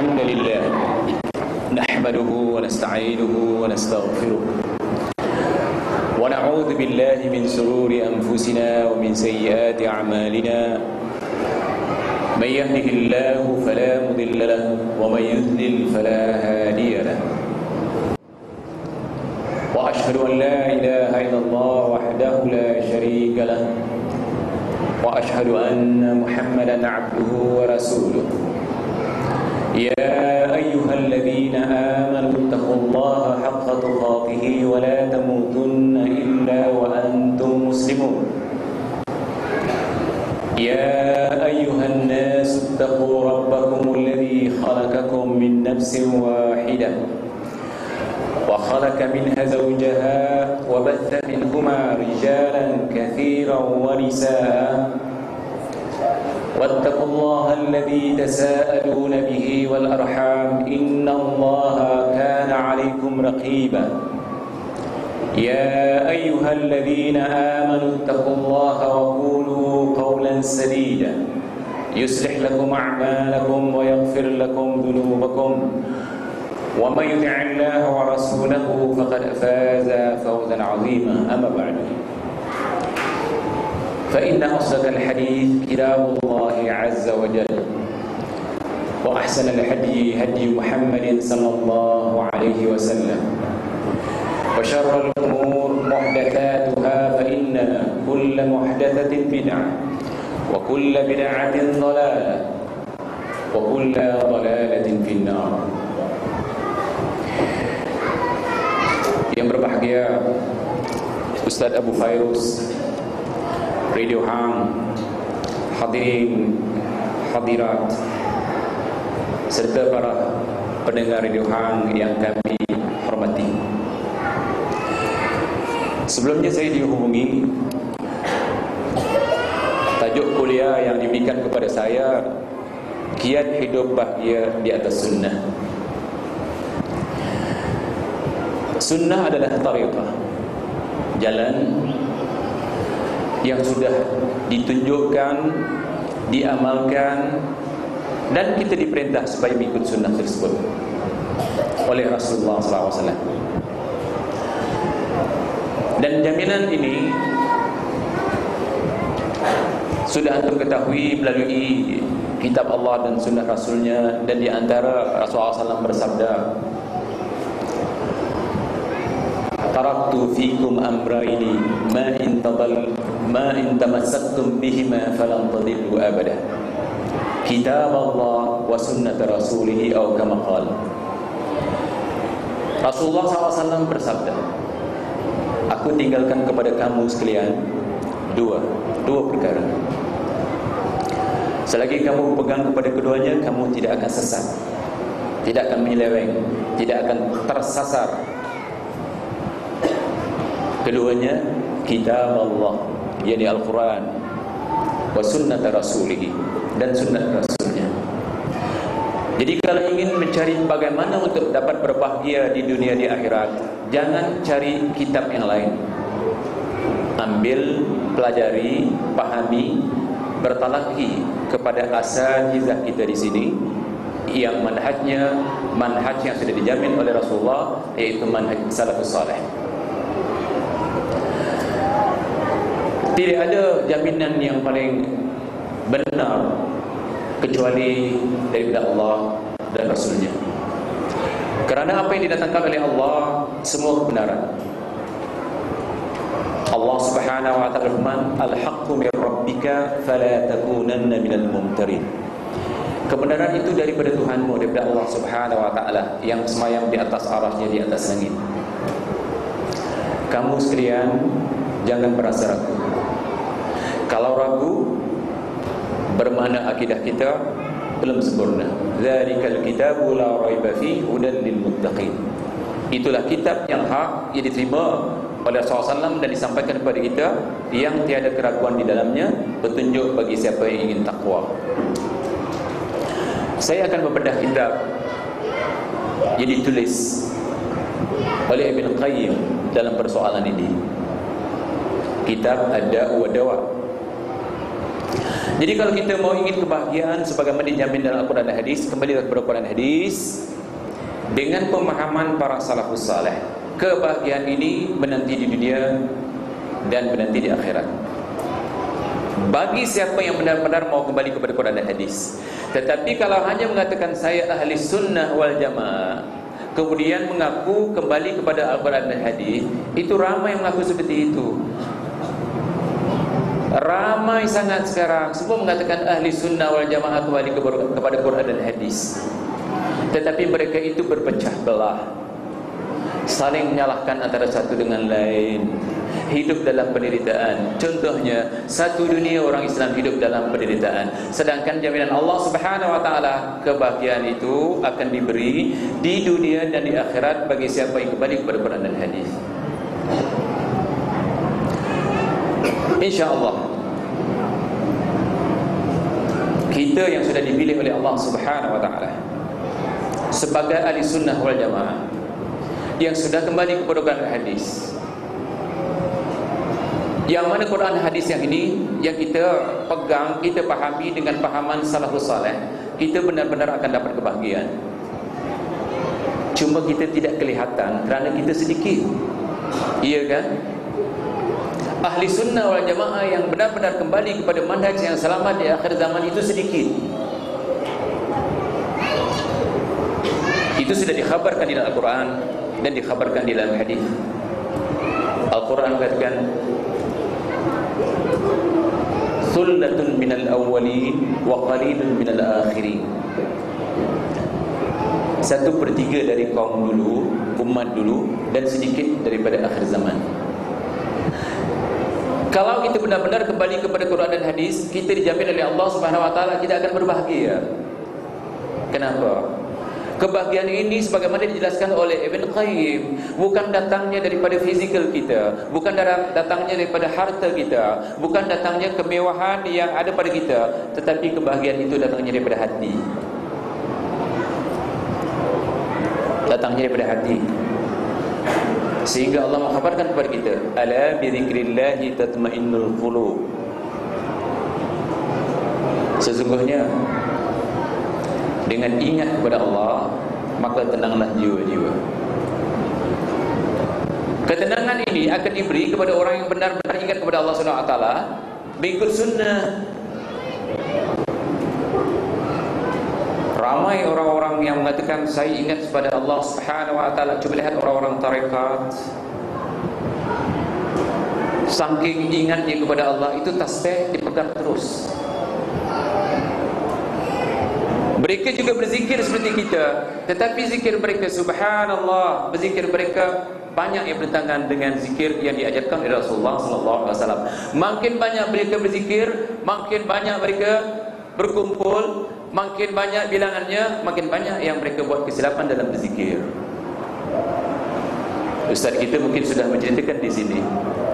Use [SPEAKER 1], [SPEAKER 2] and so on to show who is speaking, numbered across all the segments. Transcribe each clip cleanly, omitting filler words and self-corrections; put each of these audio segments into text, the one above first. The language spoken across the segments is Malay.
[SPEAKER 1] الحمد لله نحمده ونستعينه ونستغفره ونعوذ بالله من شرور أنفسنا ومن سيئات أعمالنا من يهده الله فلا مضل له ومن يضلل فلا هادي له وأشهد أن لا إله إلا الله وحده لا شريك له وأشهد أن محمدا عبده ورسوله يا أيها الذين آمنوا اتقوا الله حق تقاته ولا تموتن إلا وأنتم مسلمون يا أيها الناس اتقوا ربكم الذي خلقكم من نفس واحدة وخلق منها زوجها وبث منهما رجالا كثيرا ونساء واتقوا الله الذي تساءلون به والأرحام إن الله كان عليكم رقيبا يا أيها الذين آمنوا اتقوا الله وقولوا قولا سديدا يصلح لكم أعمالكم ويغفر لكم ذنوبكم ومن يطع الله ورسوله فقد فاز فوزا عظيما أما بعد فإن أصدق الحديث كتاب الله عز وجل وأحسن الهدي هدي محمد صلى الله عليه وسلم وشر الأمور محدثاتها فإن كل محدثة بدعة وكل بدعة ضلالة وكل ضلالة في النار. Yang berbahagia Ustaz Abu Fairuz, Radio Hang, hadirin hadirat serta para pendengar Radio Hang yang kami hormati. Sebelumnya saya dihubungi, tajuk kuliah yang diberikan kepada saya Kiat Hidup Bahagia di Atas Sunnah. Sunnah adalah tariqah, jalan yang sudah ditunjukkan, diamalkan, dan kita diperintah supaya mengikut sunnah tersebut oleh Rasulullah SAW. Dan jaminan ini sudah antum ketahui melalui kitab Allah dan sunnah Rasulnya. Dan di antara Rasulullah SAW bersabda, taraktu fikum amrayni ma in tamassaktum bihima falan tadillu abada, kitab Allah wa sunnat rasulih atau kama qala. Rasulullah SAW bersabda, aku tinggalkan kepada kamu sekalian dua perkara. Selagi kamu pegang kepada keduanya, kamu tidak akan sesat, tidak akan menyeleweng, tidak akan tersasar. Keduanya kitab Allah, yakni Al-Quran, wa sunnat rasulih, dan sunnat rasulnya. Jadi kalau ingin mencari bagaimana untuk dapat berbahagia di dunia di akhirat, jangan cari kitab yang lain. Ambil, pelajari, pahami, bertalaki kepada asatizah kita di sini yang manhaj yang sudah dijamin oleh Rasulullah, yaitu manhaj salafus saleh. Tidak ada jaminan yang paling benar kecuali daripada Allah dan Rasulnya. Kerana apa yang didatangkan oleh Allah semua kebenaran. Allah Subhanahu wa ta'ala firman, al-haqqu min rabbika fala takunanna minal mumtarin. Kebenaran itu daripada Tuhanmu, daripada Allah Subhanahu wa ta'ala yang semayam di atas arasnya, di atas langit. Kamu sekalian jangan merasa ragu. Kalau ragu, bermakna akidah kita belum sempurna. Dzalikal kitabu la raiba fihi hudan lil muttaqin. Itulah kitab yang hak, yang diterima oleh Rasulullah SAW dan disampaikan kepada kita, yang tiada keraguan di dalamnya, petunjuk bagi siapa yang ingin takwa. Saya akan membedah kitab yang ditulis oleh Ibn Qayyim dalam persoalan ini. Kitab Ad-Da' wa Dawa. Jadi kalau kita mau ingin kebahagiaan sebagaimana dijamin dalam Al-Quran dan Hadis, kembali kepada Al-Quran dan Hadis dengan pemahaman para salafus saleh. Kebahagiaan ini menanti di dunia dan menanti di akhirat. Bagi siapa yang benar-benar mau kembali kepada Quran dan Hadis. Tetapi kalau hanya mengatakan saya ahli sunnah wal jamaah, kemudian mengaku kembali kepada Al-Quran dan Hadis, itu ramai yang mengaku seperti itu. Ramai sangat sekarang semua mengatakan ahli sunnah wal jamaah kembali kepada Quran dan Hadis. Tetapi mereka itu berpecah belah, saling menyalahkan antara satu dengan lain, hidup dalam penderitaan. Contohnya, satu dunia orang Islam hidup dalam penderitaan, sedangkan jaminan Allah Subhanahu wa taala kebahagiaan itu akan diberi di dunia dan di akhirat bagi siapa yang kembali kepada Quran dan Hadis. InsyaAllah kita yang sudah dipilih oleh Allah Subhanahu wa ta'ala sebagai ahli sunnah wal jamaah, yang sudah kembali kepada Quran dan Hadis, yang mana Quran dan Hadis yang ini yang kita pegang, kita pahami dengan pahaman salafus saleh, kita benar-benar akan dapat kebahagiaan. Cuma kita tidak kelihatan kerana kita sedikit. Iya kan? Ahli sunnah wal jamaah yang benar-benar kembali kepada manhaj yang selamat di akhir zaman itu sedikit. Itu sudah dikhabarkan di dalam Al-Quran dan dikhabarkan di dalam hadis. Al-Quran mengatakan sullatun minal awwalin wa qalilun minal akhirin. 1/3 dari kaum dulu, umat dulu, dan sedikit daripada akhir zaman. Kalau kita benar-benar kembali kepada Quran dan Hadis, kita dijamin oleh Allah Subhanahu wa taala kita akan berbahagia. Kenapa? Kebahagiaan ini sebagaimana dijelaskan oleh Ibn Qayyim, bukan datangnya daripada fizikal kita, bukan datangnya daripada harta kita, bukan datangnya kemewahan yang ada pada kita, tetapi kebahagiaan itu datangnya daripada hati. Datangnya daripada hati. Sehingga Allah mengkhabarkan kepada kita, ala bi dzikrillahi tatmainnul qulub. Sesungguhnya dengan ingat kepada Allah, maka tenanglah jiwa-jiwa. Ketenangan ini akan diberi kepada orang yang benar-benar ingat kepada Allah Subhanahu wa taala, mengikut sunnah. Ramai orang-orang yang mengatakan saya ingat kepada Allah Subhanahu wa taala. Cuba lihat orang-orang tarekat, saking ingatnya kepada Allah, itu tasbih dipegang terus. Mereka juga berzikir seperti kita, tetapi zikir mereka subhanallah, berzikir mereka banyak yang bertentangan dengan zikir yang diajarkan oleh Rasulullah sallallahu alaihi wasallam. Makin banyak mereka berzikir, makin banyak mereka berkumpul, makin banyak bilangannya, makin banyak yang mereka buat kesilapan dalam berzikir. Ustaz kita mungkin sudah menceritakan di sini.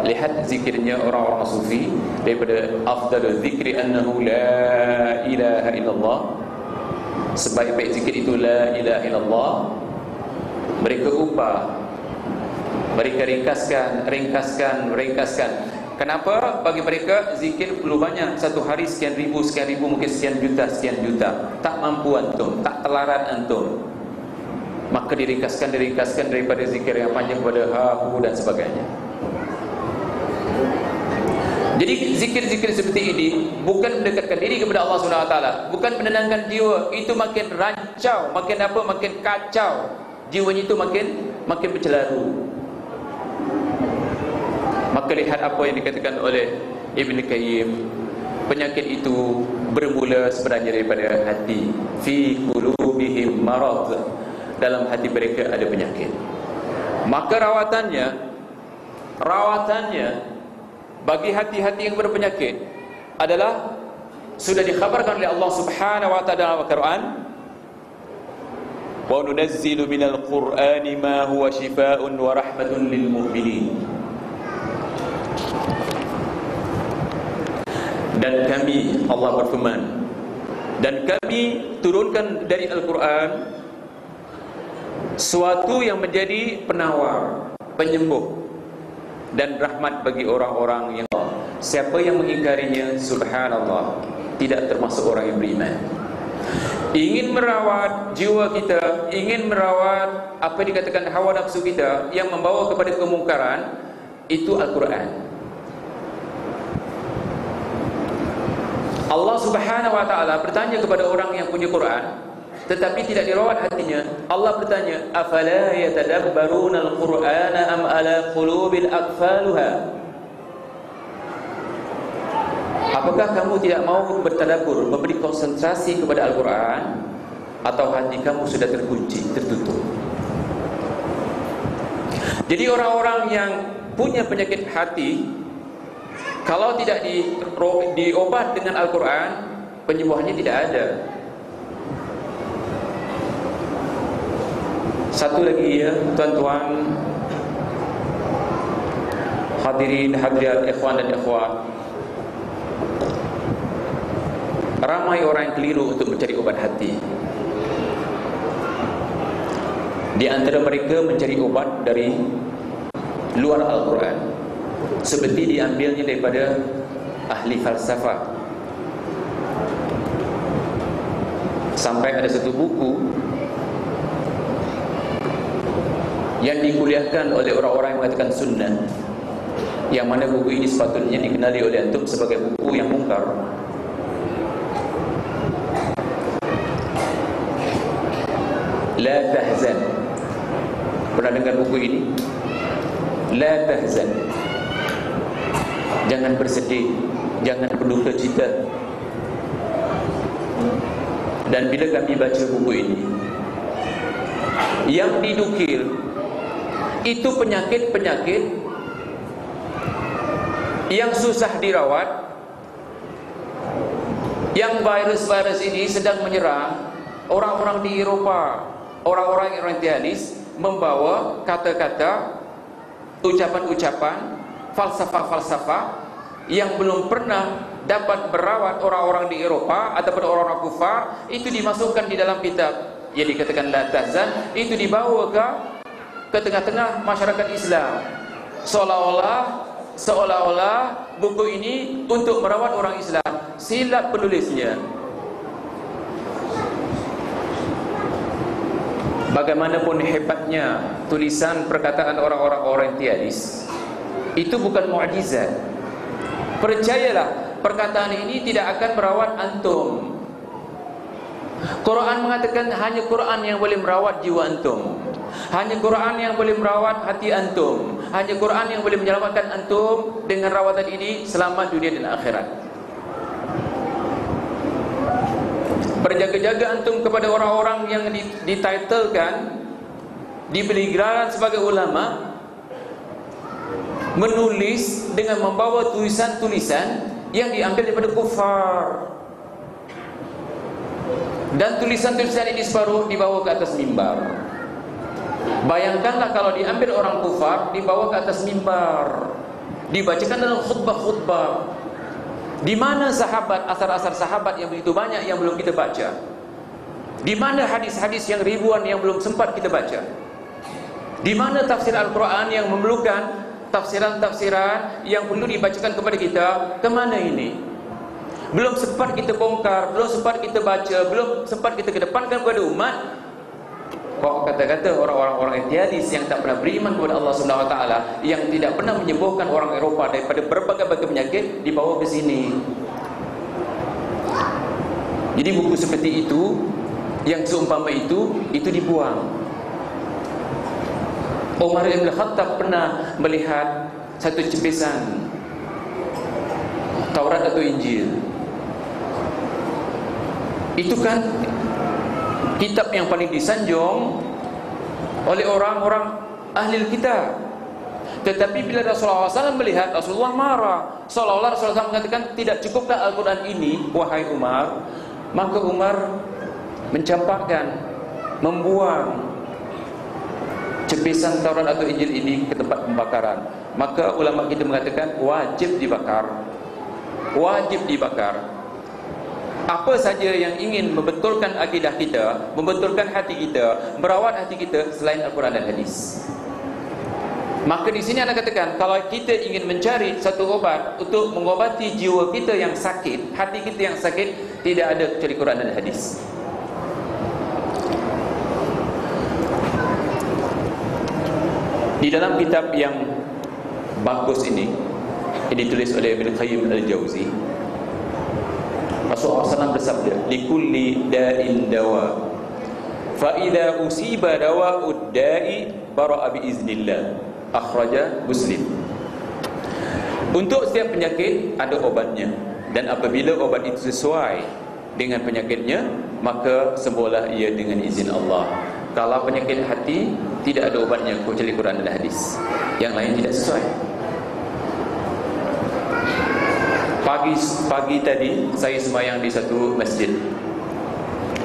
[SPEAKER 1] Lihat zikirnya orang-orang sufi, daripada afdalul zikri annahu la ilaha illallah. Sebaik-baik zikir itu la ilaha illallah. Mereka ubah, mereka ringkaskan. Kenapa? Bagi mereka zikir perlu banyak, satu hari sekian ribu, mungkin sekian juta. Tak mampu antum, tak telaran antum. Maka diringkaskan daripada zikir yang panjang kepada ha, hu dan sebagainya. Jadi zikir-zikir seperti ini bukan mendekatkan diri kepada Allah Subhanahu wa taala, bukan menenangkan jiwa, itu makin rancau, makin kacau. Jiwanya itu makin bercelaru. Maka lihat apa yang dikatakan oleh Ibn Qayyim, penyakit itu bermula sebenarnya daripada hati. Fi qulubihim marad, dalam hati mereka ada penyakit. Maka rawatannya bagi hati-hati yang berpenyakit adalah sudah dikhabarkan oleh Allah Subhanahu wa taala dalam Al-Quran, wa nunazzilu minal Qur'ani ma huwa shifaa'un wa rahmatun lil mu'minin. Dan kami, Allah berfirman, dan kami turunkan dari Al-Quran suatu yang menjadi penawar, penyembuh dan rahmat bagi orang-orang yang siapa yang mengingkarinya, subhanallah, tidak termasuk orang yang beriman. Ingin merawat jiwa kita, ingin merawat apa dikatakan hawa nafsu kita yang membawa kepada kemungkaran, itu Al-Quran. Allah Subhanahu wa ta'ala bertanya kepada orang yang punya Quran tetapi tidak dirawat hatinya. Allah bertanya, afala yatadabbaruna al-Qur'ana am ala qulubin aqfaluha? Apakah kamu tidak mau bertadabbur, memberi konsentrasi kepada Al-Quran, atau hati kamu sudah terkunci, tertutup? Jadi orang-orang yang punya penyakit hati, kalau tidak diobat dengan Al-Quran, penyembuhannya tidak ada. Satu lagi ya, tuan-tuan, hadirin hadirat, ikhwan dan ikhwat, ramai orang yang keliru untuk mencari obat hati. Di antara mereka mencari obat dari luar Al-Quran, seperti diambilnya daripada ahli falsafah. Sampai ada satu buku yang dikuliahkan oleh orang-orang yang mengatakan sunnah, yang mana buku ini sepatutnya dikenali oleh antum sebagai buku yang mungkar. La tahzan. Pernah dengar buku ini? La tahzan. Jangan bersedih, jangan berduka cita. Dan bila kami baca buku ini, yang didukir itu penyakit-penyakit yang susah dirawat, yang virus-virus ini sedang menyerang orang-orang di Eropah. Orang-orang orientalis membawa kata-kata, ucapan-ucapan, falsafah-falsafah yang belum pernah dapat merawat orang-orang di Eropah ataupun orang-orang kufar, itu dimasukkan di dalam kitab yang dikatakan la tahzan, itu dibawa ke tengah-tengah masyarakat Islam, seolah-olah buku ini untuk merawat orang Islam. Silap penulisnya. Bagaimanapun hebatnya tulisan perkataan orang-orang orientalis, itu bukan mukjizat. Percayalah, perkataan ini tidak akan merawat antum. Quran mengatakan hanya Quran yang boleh merawat jiwa antum, hanya Quran yang boleh merawat hati antum, hanya Quran yang boleh menyelamatkan antum dengan rawatan ini selama dunia dan akhirat. Berjaga-jaga antum kepada orang-orang yang dititlekan, diberi gelaran sebagai ulama, menulis dengan membawa tulisan-tulisan yang diambil daripada kufar, dan tulisan-tulisan ini separuh dibawa ke atas mimbar. Bayangkanlah kalau diambil orang kufar, dibawa ke atas mimbar, dibacakan dalam khutbah-khutbah. Di mana sahabat, asar-asar sahabat yang begitu banyak yang belum kita baca? Di mana hadis-hadis yang ribuan yang belum sempat kita baca? Di mana tafsir Al-Quran yang memerlukan tafsiran-tafsiran yang perlu dibacakan kepada kita? Kemana ini? Belum sempat kita bongkar, belum sempat kita baca, belum sempat kita kedepankan kepada umat. Kok kata-kata orang-orang idealis yang tak pernah beriman kepada Allah Subhanahu wa taala, yang tidak pernah menyembuhkan orang Eropah daripada berbagai-bagai penyakit, dibawa ke sini. Jadi buku seperti itu, yang seumpama itu dibuang. Umar bin Khattab pernah melihat satu cepisan Taurat atau Injil. Itu kan kitab yang paling disanjung oleh orang-orang ahli kitab. Tetapi bila Rasulullah SAW melihat, Rasulullah marah. Seolah-olah Rasulullah SAW mengatakan, tidak cukuplah Al-Quran ini, wahai Umar. Maka Umar mencampakkan, membuang cepisan Taurat atau Injil ini ke tempat pembakaran. Maka ulama kita mengatakan wajib dibakar. Wajib dibakar. Apa saja yang ingin membetulkan akidah kita, membetulkan hati kita, merawat hati kita selain Al-Quran dan hadis. Maka di sini Anda katakan, kalau kita ingin mencari satu obat untuk mengobati jiwa kita yang sakit, hati kita yang sakit, tidak ada kecuali Quran dan hadis. Di dalam kitab yang bagus ini ditulis oleh Ibn Qayyim al-Jauzi, Rasulullah SAW bersabda, likulli da'in dawa, fa idza usiba dawa'ud da'i bara'a bi iznillah. Akhraja Muslim. Untuk setiap penyakit ada obatnya, dan apabila obat itu sesuai dengan penyakitnya, maka sembuhlah ia dengan izin Allah. Kalau penyakit hati, tidak ada obatnya kecuali Quran dan hadis. Yang lain tidak sesuai. Pagi tadi saya sembahyang di satu masjid,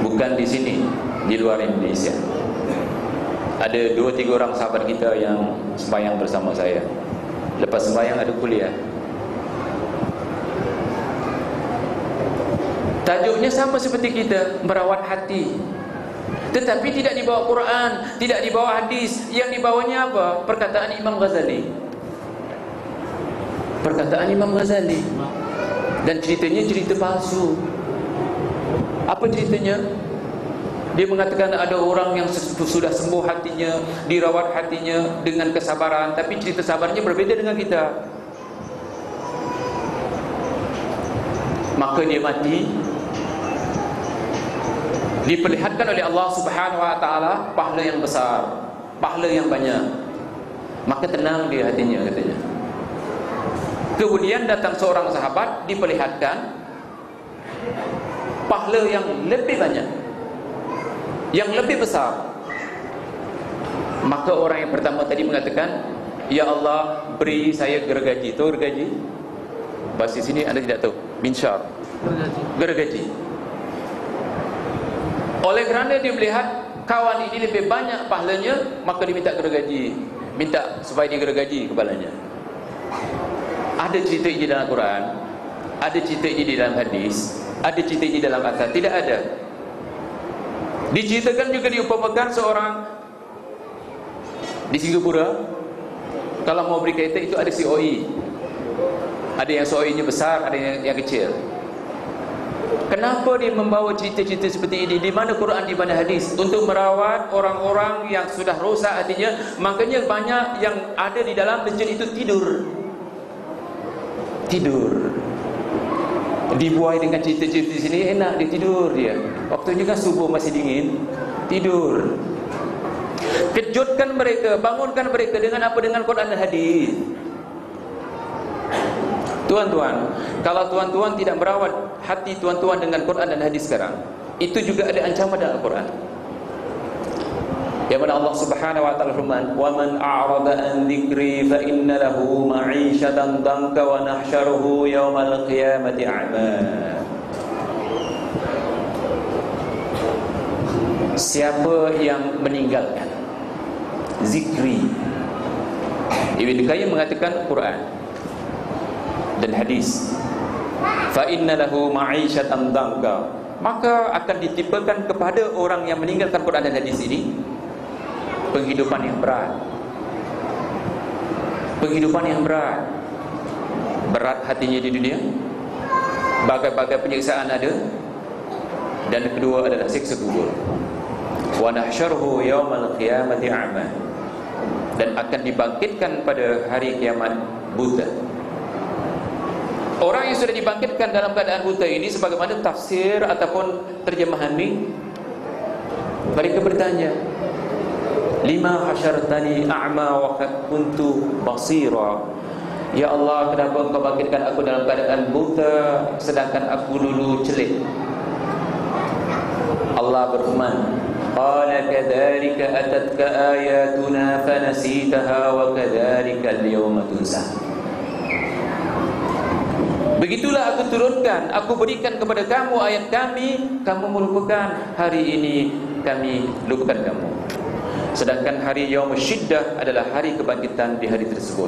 [SPEAKER 1] bukan di sini, di luar Indonesia. Ada 2-3 orang sahabat kita yang sembahyang bersama saya. Lepas sembahyang ada kuliah. Tajuknya sama seperti kita, merawat hati. Tetapi tidak dibawa Quran, tidak dibawa hadis. Yang dibawanya apa? Perkataan Imam Ghazali. Perkataan Imam Ghazali. Dan ceritanya cerita palsu. Apa ceritanya? Dia mengatakan ada orang yang sudah sembuh hatinya, dirawat hatinya dengan kesabaran, tapi cerita sabarnya berbeza dengan kita. Maka dia mati, diperlihatkan oleh Allah Subhanahu wa taala pahala yang besar, pahala yang banyak. Maka tenang di hatinya, katanya. Kemudian datang seorang sahabat, diperlihatkan pahala yang lebih banyak, yang lebih besar. Maka orang yang pertama tadi mengatakan, ya Allah, beri saya gergaji. Tahu gergaji? Bahasa sini Anda tidak tahu. Minsyar. Gergaji. Oleh kerana dia melihat kawan ini lebih banyak pahalanya, maka dia minta gergaji. Minta supaya dia gergaji kepalanya. Ada cerita ini dalam Quran, ada cerita ini di dalam hadis, ada cerita ini dalam asar. Tidak ada. Diceritakan juga, diumpamakan seorang di Singapura, kalau mau beri kereta itu ada COE. Ada yang COE-nya besar, ada yang kecil. Kenapa dia membawa cerita-cerita seperti ini? Di mana Quran, di mana hadis? Untuk merawat orang-orang yang sudah rosak hatinya. Makanya banyak yang ada di dalam masjid itu tidur. Dibuai dengan cerita-cerita di sini, enak dia tidur dia. Waktunya kan subuh masih dingin, tidur. Kejutkan mereka, bangunkan mereka dengan apa? Dengan Quran dan hadis. Tuan-tuan, kalau tuan-tuan tidak merawat hati tuan-tuan dengan Quran dan hadis sekarang, itu juga ada ancaman dalam Al-Quran. Yang mana Allah Subhanahu wa taala firman, "Wa man a'rada an dzikri fa inna lahu ma'isyatan danka wa nahsyaruhu yaumal qiyamati a'ma." Siapa yang meninggalkan zikri, Ibn Qayyim mengatakan Quran dan hadis, fa inna lahu ma'isyatan danka, maka akan ditimpakan kepada orang yang meninggalkan Quran dan hadis ini penghidupan yang berat. Penghidupan yang berat. Berat hatinya di dunia, bagai-bagai penyiksaan ada, dan kedua adalah siksa kubur. Wa nahsyuruhu yaumal qiyamati a'ma, dan akan dibangkitkan pada hari kiamat buta. Orang yang sudah dibangkitkan dalam keadaan buta ini, sebagaimana tafsir ataupun terjemahan ini, mereka bertanya, lima hasyartani a'ma wa kuntu basira. Ya Allah, kenapa engkau bangkitkan aku dalam keadaan buta sedangkan aku dulu celik? Allah berfirman, qala kadzalika atatka ayatuna fanasitaha wa kadzalika al-yawma tunsa. Begitulah aku turunkan, aku berikan kepada kamu ayat kami, kamu melupakan. Hari ini kami lupakan kamu. Sedangkan hari Yaum Syiddah adalah hari kebangkitan di hari tersebut.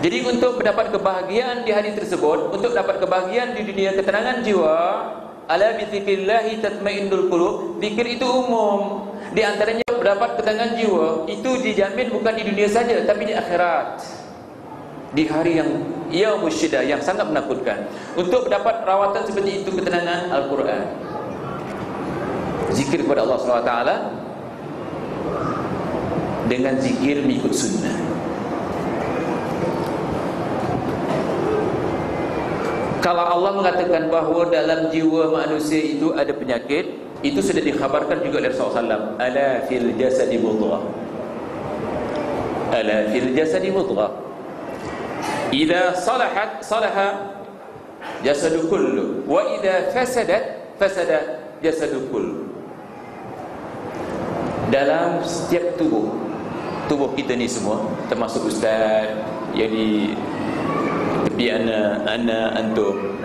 [SPEAKER 1] Jadi untuk mendapat kebahagiaan di hari tersebut, untuk dapat kebahagiaan di dunia, ketenangan jiwa, ala bi dzikrillah tatmainnul qulub. Zikir itu umum. Di antaranya dapat ketenangan jiwa itu dijamin bukan di dunia saja, tapi di akhirat, di hari yang yaumul syiddah, yang sangat menakutkan. Untuk mendapat rawatan seperti itu, ketenangan, Al-Quran, zikir kepada Allah SWT dengan zikir mengikut sunnah. Kalau Allah mengatakan bahawa dalam jiwa manusia itu ada penyakit, itu sudah dikhabarkan juga oleh Rasulullah SAW. Ala fil jasadi mudghah, ala fil jasadi mudghah, idza salahat salaha jasadu kullu, wa idza fasadat fasada jasadu kullu. Dalam setiap tubuh kita ni semua, termasuk ustaz yang di tepi ana antum,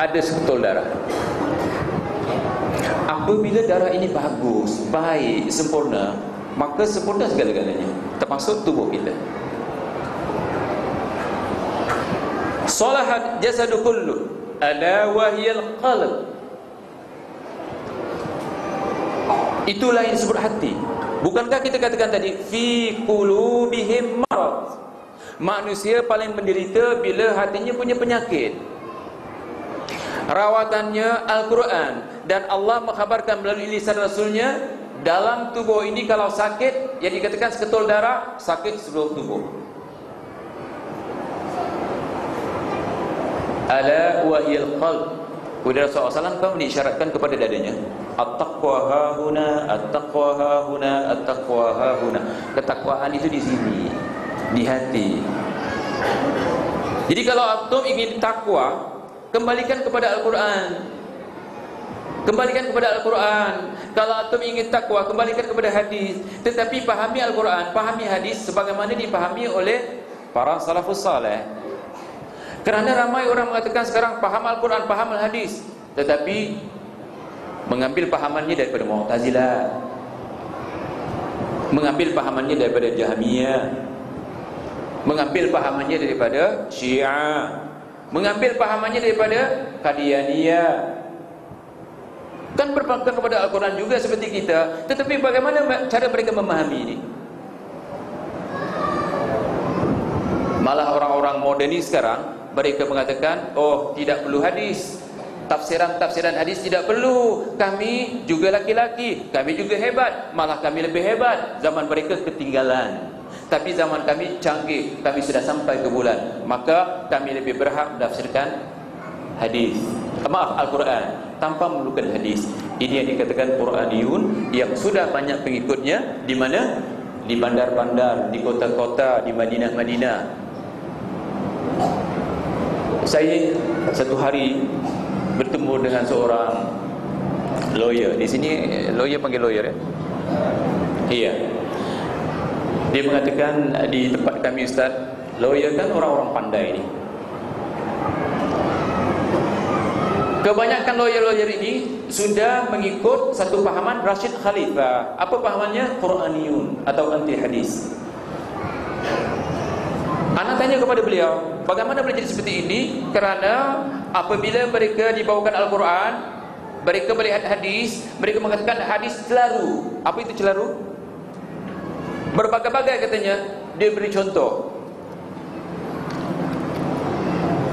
[SPEAKER 1] ada seketul darah. Apabila darah ini bagus, baik, sempurna, maka sempurna segala-galanya, termasuk tubuh kita. Salahat jasadu kullu ala wahyal qalb. Itulah yang disebut hati. Bukankah kita katakan tadi fi qulubihim marad? Manusia paling menderita bila hatinya punya penyakit. Rawatannya Al-Quran, dan Allah mengkhabarkan melalui lisan Rasulnya, dalam tubuh ini kalau sakit, yang dikatakan seketul darah, sakit seluruh tubuh. Ala wahyal qalb. Kemudian Rasulullah SAW mengisyaratkan kepada dadanya, at-taqwa hahuna, at-taqwa hahuna, at-taqwa hahuna. Ketakwaan itu di sini, di hati. Jadi kalau antum ingin takwa, kembalikan kepada Al-Quran. Kembalikan kepada Al-Quran. Kalau antum ingin takwa, kembalikan kepada hadis. Tetapi pahami Al-Quran, pahami hadis sebagaimana dipahami oleh para salafus saleh. Kerana ramai orang mengatakan sekarang paham Al-Quran, paham Al-Hadis, tetapi mengambil pahamannya daripada Mu'tazilah, mengambil pahamannya daripada Jahmiyah, mengambil pahamannya daripada Syiah, mengambil pahamannya daripada Qadianiyah. Kan berpegang kepada Al-Quran juga seperti kita, tetapi bagaimana cara mereka memahami ini? Malah orang-orang modernis sekarang, mereka mengatakan, oh tidak perlu hadis, tafsiran hadis tidak perlu, kami juga laki-laki, kami juga hebat, malah kami lebih hebat. Zaman mereka ketinggalan, tapi zaman kami canggih, kami sudah sampai ke bulan, maka kami lebih berhak menafsirkan hadis, Al-Quran tanpa memerlukan hadis. Ini yang dikatakan Quraniyun, yang sudah banyak pengikutnya. Di mana? Di bandar-bandar, di kota-kota, di Madinah. Saya satu hari bertemu dengan seorang lawyer. Di sini lawyer panggil lawyer ya? Iya. Dia mengatakan di tempat kami, Ustaz, lawyer kan orang-orang pandai ini. Kebanyakan lawyer-lawyer ini sudah mengikut satu pahaman Rashid Khalifah. Apa pahamannya? Quraniyun atau anti hadis. Anak tanya kepada beliau, bagaimana boleh jadi seperti ini? Kerana apabila mereka dibawakan Al-Quran, mereka melihat hadis, mereka mengatakan hadis celaru. Apa itu celaru? Berbagai-bagai katanya. Dia beri contoh.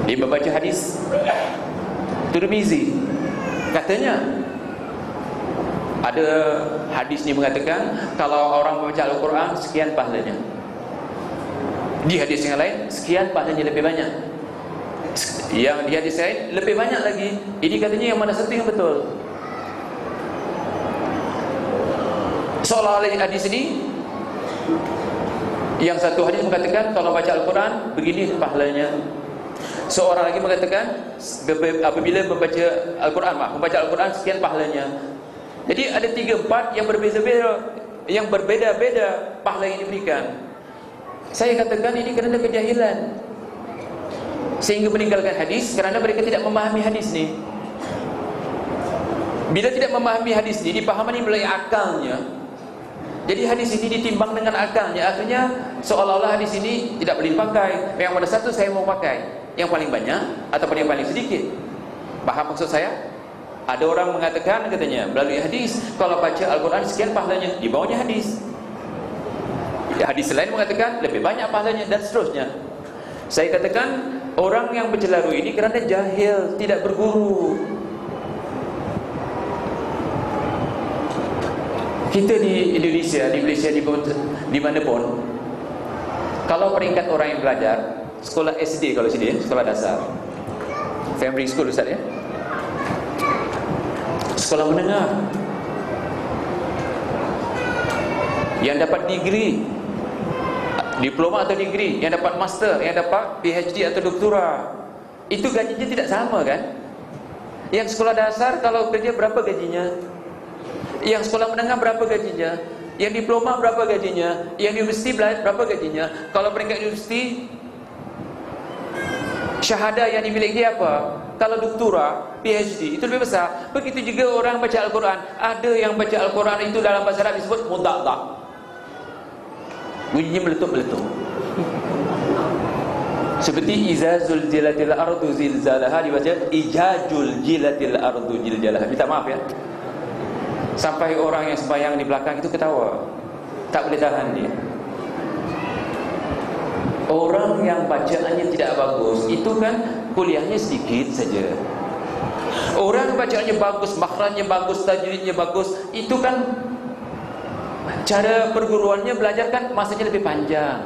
[SPEAKER 1] Dia membaca hadis Tirmizi, katanya ada hadis ni mengatakan kalau orang membaca Al-Quran sekian pahalanya. Di hadis yang lain sekian pahalanya lebih banyak. Yang di hadis lain lebih banyak lagi. Ini katanya yang mana satu yang betul? Seolah-olah hadis ini, yang satu hadis mengatakan kalau baca Al-Quran begini pahalanya. Seorang lagi mengatakan apabila membaca Al-Quran, membaca Al-Quran sekian pahalanya. Jadi ada 3-4 yang berbeza-beza, yang berbeda-beda pahala yang diberikan. Saya katakan ini kerana kejahilan, sehingga meninggalkan hadis kerana mereka tidak memahami hadis ni. Bila tidak memahami hadis ni, dipahami melalui akalnya. Jadi hadis ini ditimbang dengan akalnya. Akhirnya seolah-olah hadis ini tidak boleh dipakai. Yang mana satu saya mau pakai, yang paling banyak ataupun yang paling sedikit. Paham maksud saya? Ada orang mengatakan katanya melalui hadis, kalau baca Al-Quran sekian pahalanya, di bawahnya hadis. Ya, hadis lain mengatakan lebih banyak pahalanya dan seterusnya. Saya katakan orang yang bercelaru ini kerana jahil, tidak berguru. Kita di Indonesia, di mana pun, kalau peringkat orang yang belajar sekolah SD, kalau sini sekolah dasar, primary school Ustaz ya, sekolah menengah, yang dapat degree, diploma atau degree, yang dapat master, yang dapat PhD atau doktora, itu gajinya tidak sama kan? Yang sekolah dasar kalau kerja berapa gajinya? Yang sekolah menengah berapa gajinya? Yang diploma berapa gajinya? Yang universiti berapa gajinya? Kalau peringkat universiti, syahadah yang dimiliki apa? Kalau doktora, PhD, itu lebih besar. Begitu juga orang baca Al-Quran. Ada yang baca Al-Quran itu dalam bahasa Arab disebut muda'dah, bunyinya meletup-meletup. Seperti izazul jilatil ardu zilzalaha, dibaca ijajul jilatil ardu zilzalaha. Minta maaf ya, sampai orang yang sembahyang di belakang itu ketawa, tak boleh tahan dia. Orang yang bacaannya tidak bagus itu kan kuliahnya sedikit saja. Orang bacaannya bagus, makhrajnya bagus, tajwidnya bagus, itu kan cara perguruannya belajar kan masanya lebih panjang.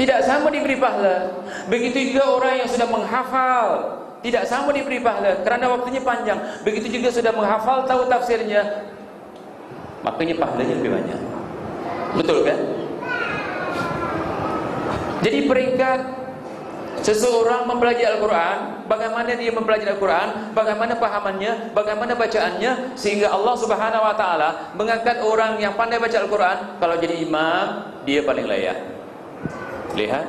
[SPEAKER 1] Tidak sama diberi pahala. Begitu juga orang yang sudah menghafal, tidak sama diberi pahala kerana waktunya panjang. Begitu juga sudah menghafal, tahu tafsirnya, makanya pahalanya lebih banyak. Betul kan? Jadi peringkat seseorang mempelajari Al-Quran, bagaimana dia mempelajari Al-Quran, bagaimana pahamannya, bagaimana bacaannya, sehingga Allah Subhanahu Wa Taala mengangkat orang yang pandai baca Al-Quran. Kalau jadi imam, dia paling layak. Lihat.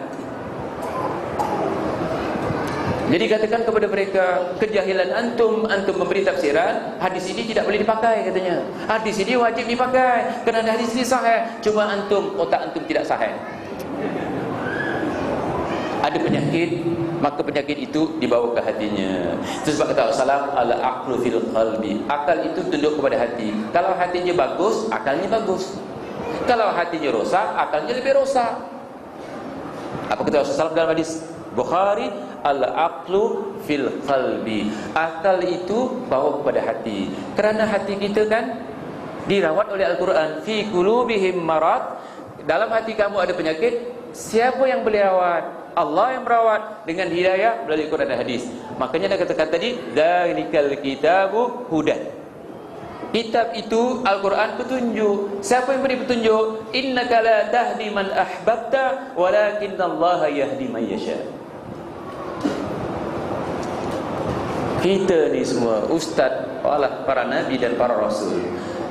[SPEAKER 1] Jadi katakan kepada mereka, kejahilan antum memberi tafsiran, hadis ini tidak boleh dipakai katanya. Hadis ini wajib dipakai kerana hadis ini sahih, cuma otak antum tidak sahih. Ada penyakit, maka penyakit itu dibawa ke hatinya. Itu sebab kata Rasulullah, al-aqlu fil qalbi. Akal itu tunduk kepada hati. Kalau hatinya bagus, akalnya bagus. Kalau hatinya rosak, akalnya lebih rosak. Apa kata Rasulullah dalam hadis Bukhari, al-aqlu fil qalbi. Akal itu bawa kepada hati. Kerana hati kita kan dirawat oleh Al-Quran. Fi qulubihim marad. Dalam hati kamu ada penyakit. Siapa yang boleh rawat? Allah yang merawat dengan hidayah melalui Quran dan hadis. Makanya dia katakan tadi, dzalikal kitabu hudan. Kitab itu Al-Quran petunjuk. Siapa yang beri petunjuk? Innaka la tahdi man ahbabta walakinnallaha yahdi man yasha. Kita ni semua ustaz, para nabi dan para rasul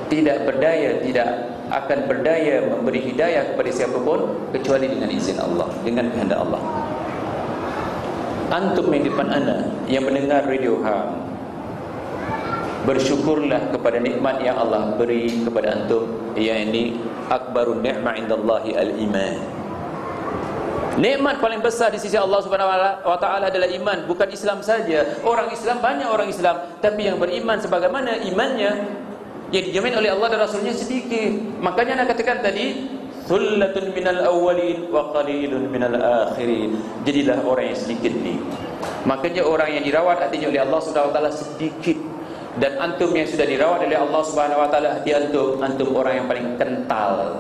[SPEAKER 1] tidak berdaya, tidak akan berdaya memberi hidayah kepada siapapun kecuali dengan izin Allah, dengan kehendak Allah. Antum yang di depan ana yang mendengar radio HAM, bersyukurlah kepada nikmat yang Allah beri kepada antum. Ini akbarun ni'mah indallahi al-iman. Nikmat paling besar di sisi Allah Subhanahu wa taala adalah iman, bukan Islam saja. Orang Islam, banyak orang Islam, tapi yang beriman sebagaimana imannya yang dijamin oleh Allah dan Rasulnya sedikit. Makanya anda katakan tadi, thullatun minal awwalin wa qalilun minal akhirin. Jadilah orang yang sedikit ni. Makanya orang yang dirawat hatinya oleh Allah Subhanahu wa taala sedikit. Dan antum yang sudah dirawat oleh Allah Subhanahu wa taala hati antum orang yang paling kental.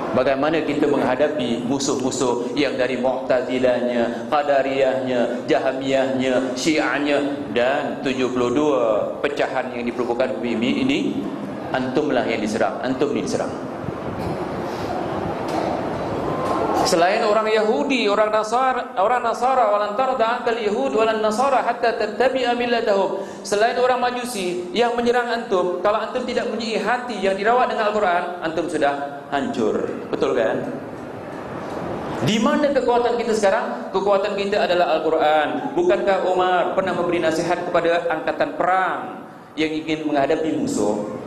[SPEAKER 1] Bagaimana kita menghadapi musuh-musuh yang dari Mu'tazilahnya, Qadariyahnya, Jahmiyahnya, Syiahnya dan 72 pecahan yang diperbukakan bumi ini. Antumlah yang diserang, antum ni diserang. Selain orang Yahudi, orang Nasara, walan tarda ankal Yahud walan Nasara hatta tattabi'a millatahum. Selain orang Majusi yang menyerang antum, kalau antum tidak mempunyai hati yang dirawat dengan Al-Quran, antum sudah hancur. Betul kan? Di mana kekuatan kita sekarang? Kekuatan kita adalah Al-Quran. Bukankah Umar pernah memberi nasihat kepada angkatan perang yang ingin menghadapi musuh?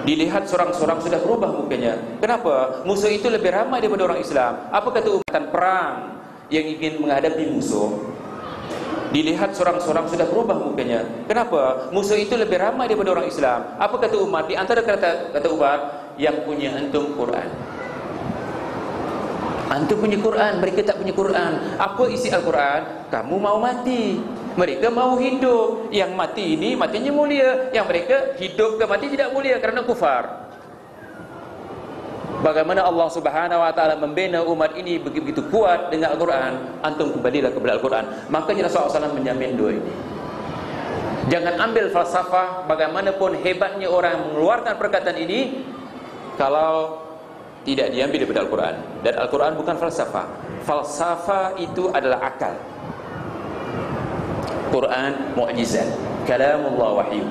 [SPEAKER 1] Dilihat seorang-seorang sudah berubah mukanya. Kenapa? Musuh itu lebih ramai daripada orang Islam. Apa kata angkatan perang yang ingin menghadapi musuh? Dilihat seorang-seorang sudah berubah mukanya. Kenapa? Musuh itu lebih ramai daripada orang Islam. Apa kata Umar? Di antara kata Umar, yang punya antum Quran. Antum punya Quran, mereka tak punya Quran. Apa isi Al-Quran? Kamu mau mati, mereka mau hidup. Yang mati ini matinya mulia, yang mereka hidup ke mati tidak mulia kerana kufar. Bagaimana Allah Subhanahu wa taala membina umat ini begitu kuat dengan Al-Quran, antum kembalilah kepada Al-Quran. Makanya Rasulullah SAW menjamin dua ini. Jangan ambil falsafah, bagaimanapun hebatnya orang mengeluarkan perkataan ini, kalau tidak diambil daripada Al-Quran. Dan Al-Quran bukan falsafah. Falsafah itu adalah akal. Quran mukjizat, kalamullah wahyu.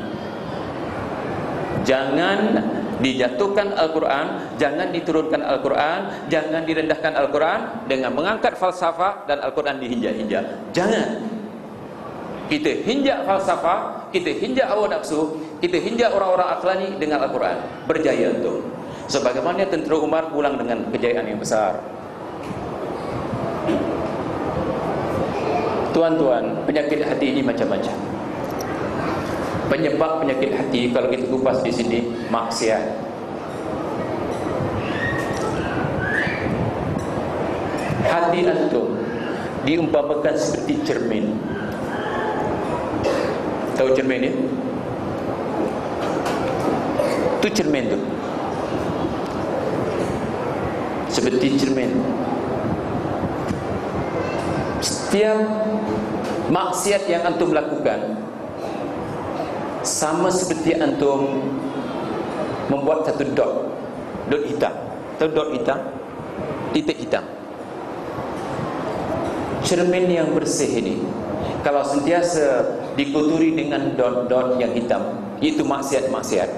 [SPEAKER 1] Jangan dijatuhkan Al-Quran, jangan diturunkan Al-Quran, jangan direndahkan Al-Quran dengan mengangkat falsafah dan Al-Quran dihinjak-hinjak. Jangan. Kita hinjak falsafah, kita hinjak hawa nafsu, kita hinjak orang-orang akhlani dengan Al-Quran. Berjaya untuk. Sebagaimana tentera Umar pulang dengan kejayaan yang besar. Tuan-tuan, penyakit hati ini macam-macam. Penyebab penyakit hati kalau kita kupas di sini, maksiat. Hati antum diumpamakan seperti cermin. Tahu cermin ni? Itu cermin tu. Seperti cermin. Setiap maksiat yang antum lakukan sama seperti antum membuat satu dot hitam. Tahu dot hitam? Titik hitam. Cermin yang bersih ini, kalau sentiasa dikuturi dengan dot-dot yang hitam, itu maksiat-maksiat.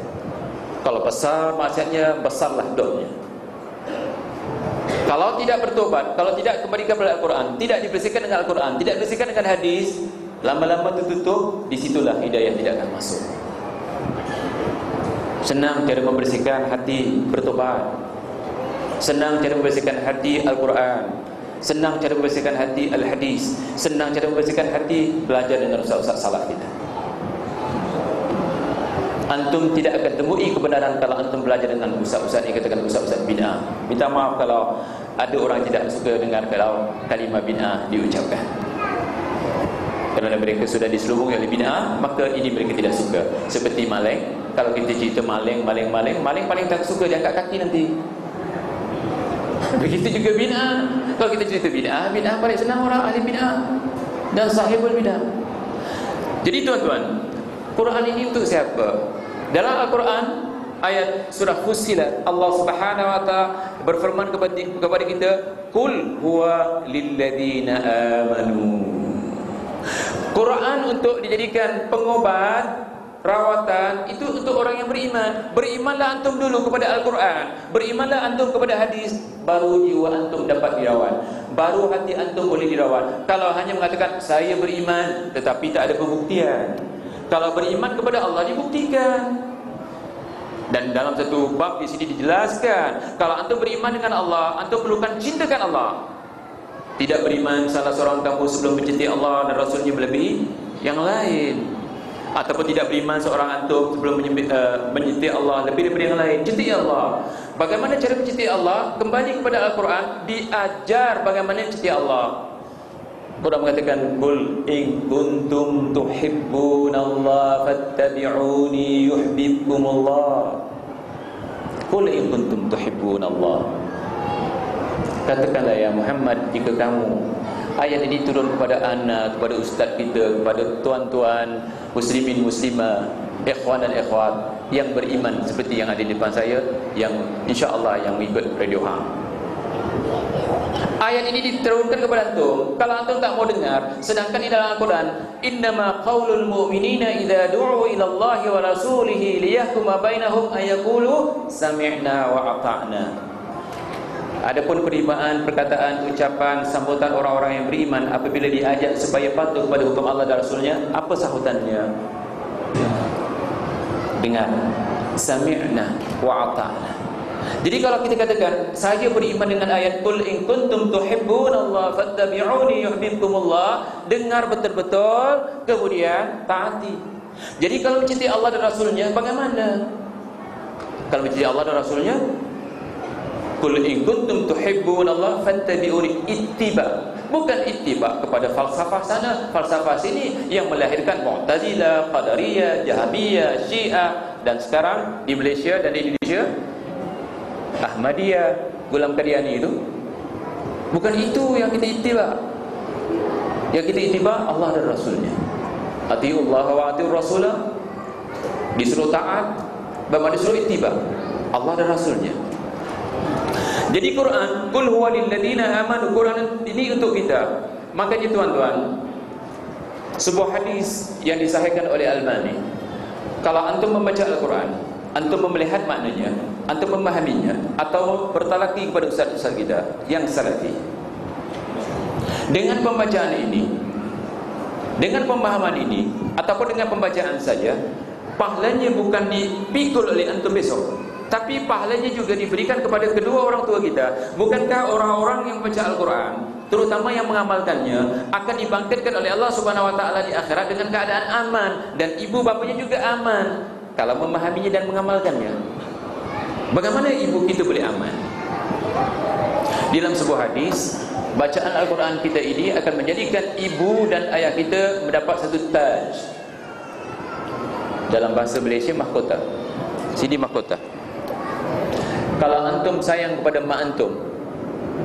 [SPEAKER 1] Kalau besar maksiatnya, besarlah dotnya. Kalau tidak bertobat, kalau tidak kembali kepada Al-Quran, tidak dibersihkan dengan Al-Quran, tidak dibersihkan dengan hadis, lama-lama tertutup, disitulah hidayah tidak akan masuk. Senang cara membersihkan hati bertobat, senang cara membersihkan hati Al-Quran, senang cara membersihkan hati Al-Hadis, senang cara membersihkan hati belajar dengan ustaz-ustaz salaf kita. Antum tidak akan temui kebenaran kalau antum belajar dengan ustaz-ustaz yang katakan ustaz-ustaz bid'ah. Minta maaf kalau ada orang tidak suka dengar kalau kalimah bid'ah diucapkan. Kerana mereka sudah diselubungi oleh bid'ah, maka ini mereka tidak suka. Seperti maling, kalau kita cerita maling paling tak suka dia angkat kaki nanti. Begitu juga bid'ah. Kalau kita cerita bid'ah paling senang orang ahli bid'ah dan sahibul bid'ah. Jadi tuan-tuan, Quran ini untuk siapa? Dalam Al-Quran ayat surah Fussilat, Allah Subhanahu wa taala berfirman kepada kita, "Qul huwa lilladzina amanu." Quran untuk dijadikan pengobat, rawatan, itu untuk orang yang beriman. Berimanlah antum dulu kepada Al-Quran, berimanlah antum kepada hadis, baru jiwa antum dapat dirawat, baru hati antum boleh dirawat. Kalau hanya mengatakan saya beriman tetapi tak ada pembuktian. Kalau beriman kepada Allah dibuktikan. Dan dalam satu bab di sini dijelaskan, kalau antum beriman dengan Allah, antum perlukan cintakan Allah. Tidak beriman salah seorang kamu sebelum mencintai Allah dan Rasulnya melebihi yang lain, ataupun tidak beriman seorang antum sebelum mencintai Allah lebih daripada yang lain. Cintai Allah. Bagaimana cara mencintai Allah? Kembali kepada Al-Quran, diajar bagaimana mencintai Allah. Quran mengatakan, "Qul in kuntum tuhibbunallaha fattabi'uni yuhibbukumullah." Qul in kuntum tuhibbunallaha. Katakanlah ya Muhammad, jika kamu, ayat ini turun kepada anak, kepada ustaz kita, kepada tuan-tuan muslimin muslimah, ikhwan dan ikhwat yang beriman seperti yang ada di depan saya, yang insya-Allah yang mengikut Radio Hang. Ayat ini diturunkan kepada antum. Kalau antum tak mau dengar, sedangkan di dalam Al-Quran, "Innama qaulul mu'minina idza du'u ila Allahi wa rasulihi liyahkuma bainahum ayaqulu sami'na wa ata'na." Adapun penerimaan, perkataan, ucapan, sambutan orang-orang yang beriman apabila diajak supaya patuh kepada hukum Allah dan Rasulnya, apa sahutannya? Dengar, sami'na wa ata'na. Jadi kalau kita katakan saya beriman dengan ayat qul in kuntum tuhibbunallaha fattabi'uni yuhibbukumullah, dengar betul-betul kemudian taati. Jadi kalau mencintai Allah dan Rasulnya bagaimana? Kalau mencintai Allah dan Rasulnya, qul in kuntum tuhibbunallaha fattabi'uni, ittiba, bukan ittiba kepada falsafah sana, falsafah sini yang melahirkan Mu'tazilah, Qadariyah, Jahmiyah, Syiah, dan sekarang di Malaysia dan di Indonesia Ahmadiyah, Gulam Qadiani itu. Bukan itu yang kita ittiba. Yang kita ittiba Allah dan Rasulnya. Atiullah wa atiur Rasulah, disuruh taat, bagaimana disuruh ittiba Allah dan Rasulnya. Jadi Quran, qul huwa lil ladzina amanu, Quran ini untuk kita. Makanya tuan-tuan, sebuah hadis yang disahihkan oleh Al-Albani, kalau antum membaca Al-Quran, antum melihat maknanya, antum memahaminya, atau bertalaki kepada ustaz-ustaz kita yang salafi, dengan pembacaan ini, dengan pemahaman ini, ataupun dengan pembacaan saja, pahalanya bukan dipikul oleh antum besok, tapi pahalanya juga diberikan kepada kedua orang tua kita. Bukankah orang-orang yang membaca Al-Quran, terutama yang mengamalkannya, akan dibangkitkan oleh Allah Subhanahu wa taala di akhirat dengan keadaan aman, dan ibu bapanya juga aman kalau memahaminya dan mengamalkannya. Bagaimana ibu kita boleh aman? Dalam sebuah hadis, bacaan Al-Quran kita ini akan menjadikan ibu dan ayah kita mendapat satu taj. Dalam bahasa Malaysia, mahkota. Sini mahkota. Kalau antum sayang kepada mak antum,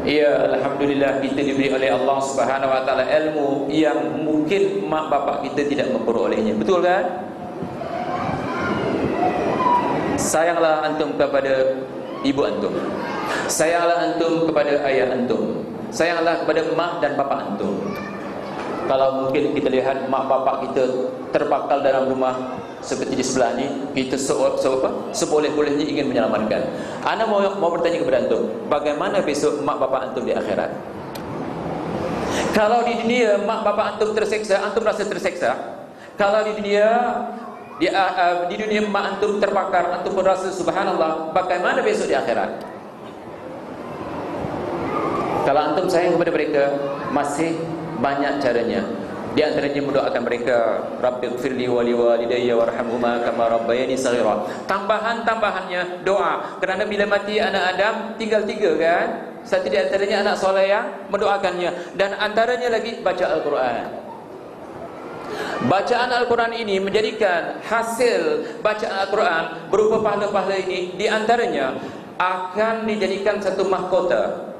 [SPEAKER 1] ya alhamdulillah, kita diberi oleh Allah Subhanahu wa taala ilmu yang mungkin mak bapak kita tidak memperolehnya. Betul kan? Sayanglah antum kepada ibu antum. Sayanglah antum kepada ayah antum. Sayanglah kepada mak dan bapak antum. Kalau mungkin kita lihat mak bapak kita terpakal dalam rumah seperti di sebelah ni, kita seboleh-bolehnya ingin menyelamatkan. Ana mau bertanya kepada antum, bagaimana besok mak bapak antum di akhirat? Kalau di dunia mak bapak antum terseksa, antum rasa terseksa. Kalau di dunia di dunia mak antum terbakar, antum pun rasa subhanallah. Bagaimana besok di akhirat? Kalau antum sayang kepada mereka, masih banyak caranya. Di antaranya mendoakan mereka, Rabbighfirli wa liwalidayya warhamhuma kama rabbayani shaghira. Tambahannya doa. Kerana bila mati anak Adam tinggal 3 kan? Satu di antaranya anak soleh yang mendoakannya, dan antaranya lagi baca Al-Quran. Bacaan Al-Quran ini menjadikan hasil bacaan Al-Quran berupa pahala-pahala ini, di antaranya akan dijadikan satu mahkota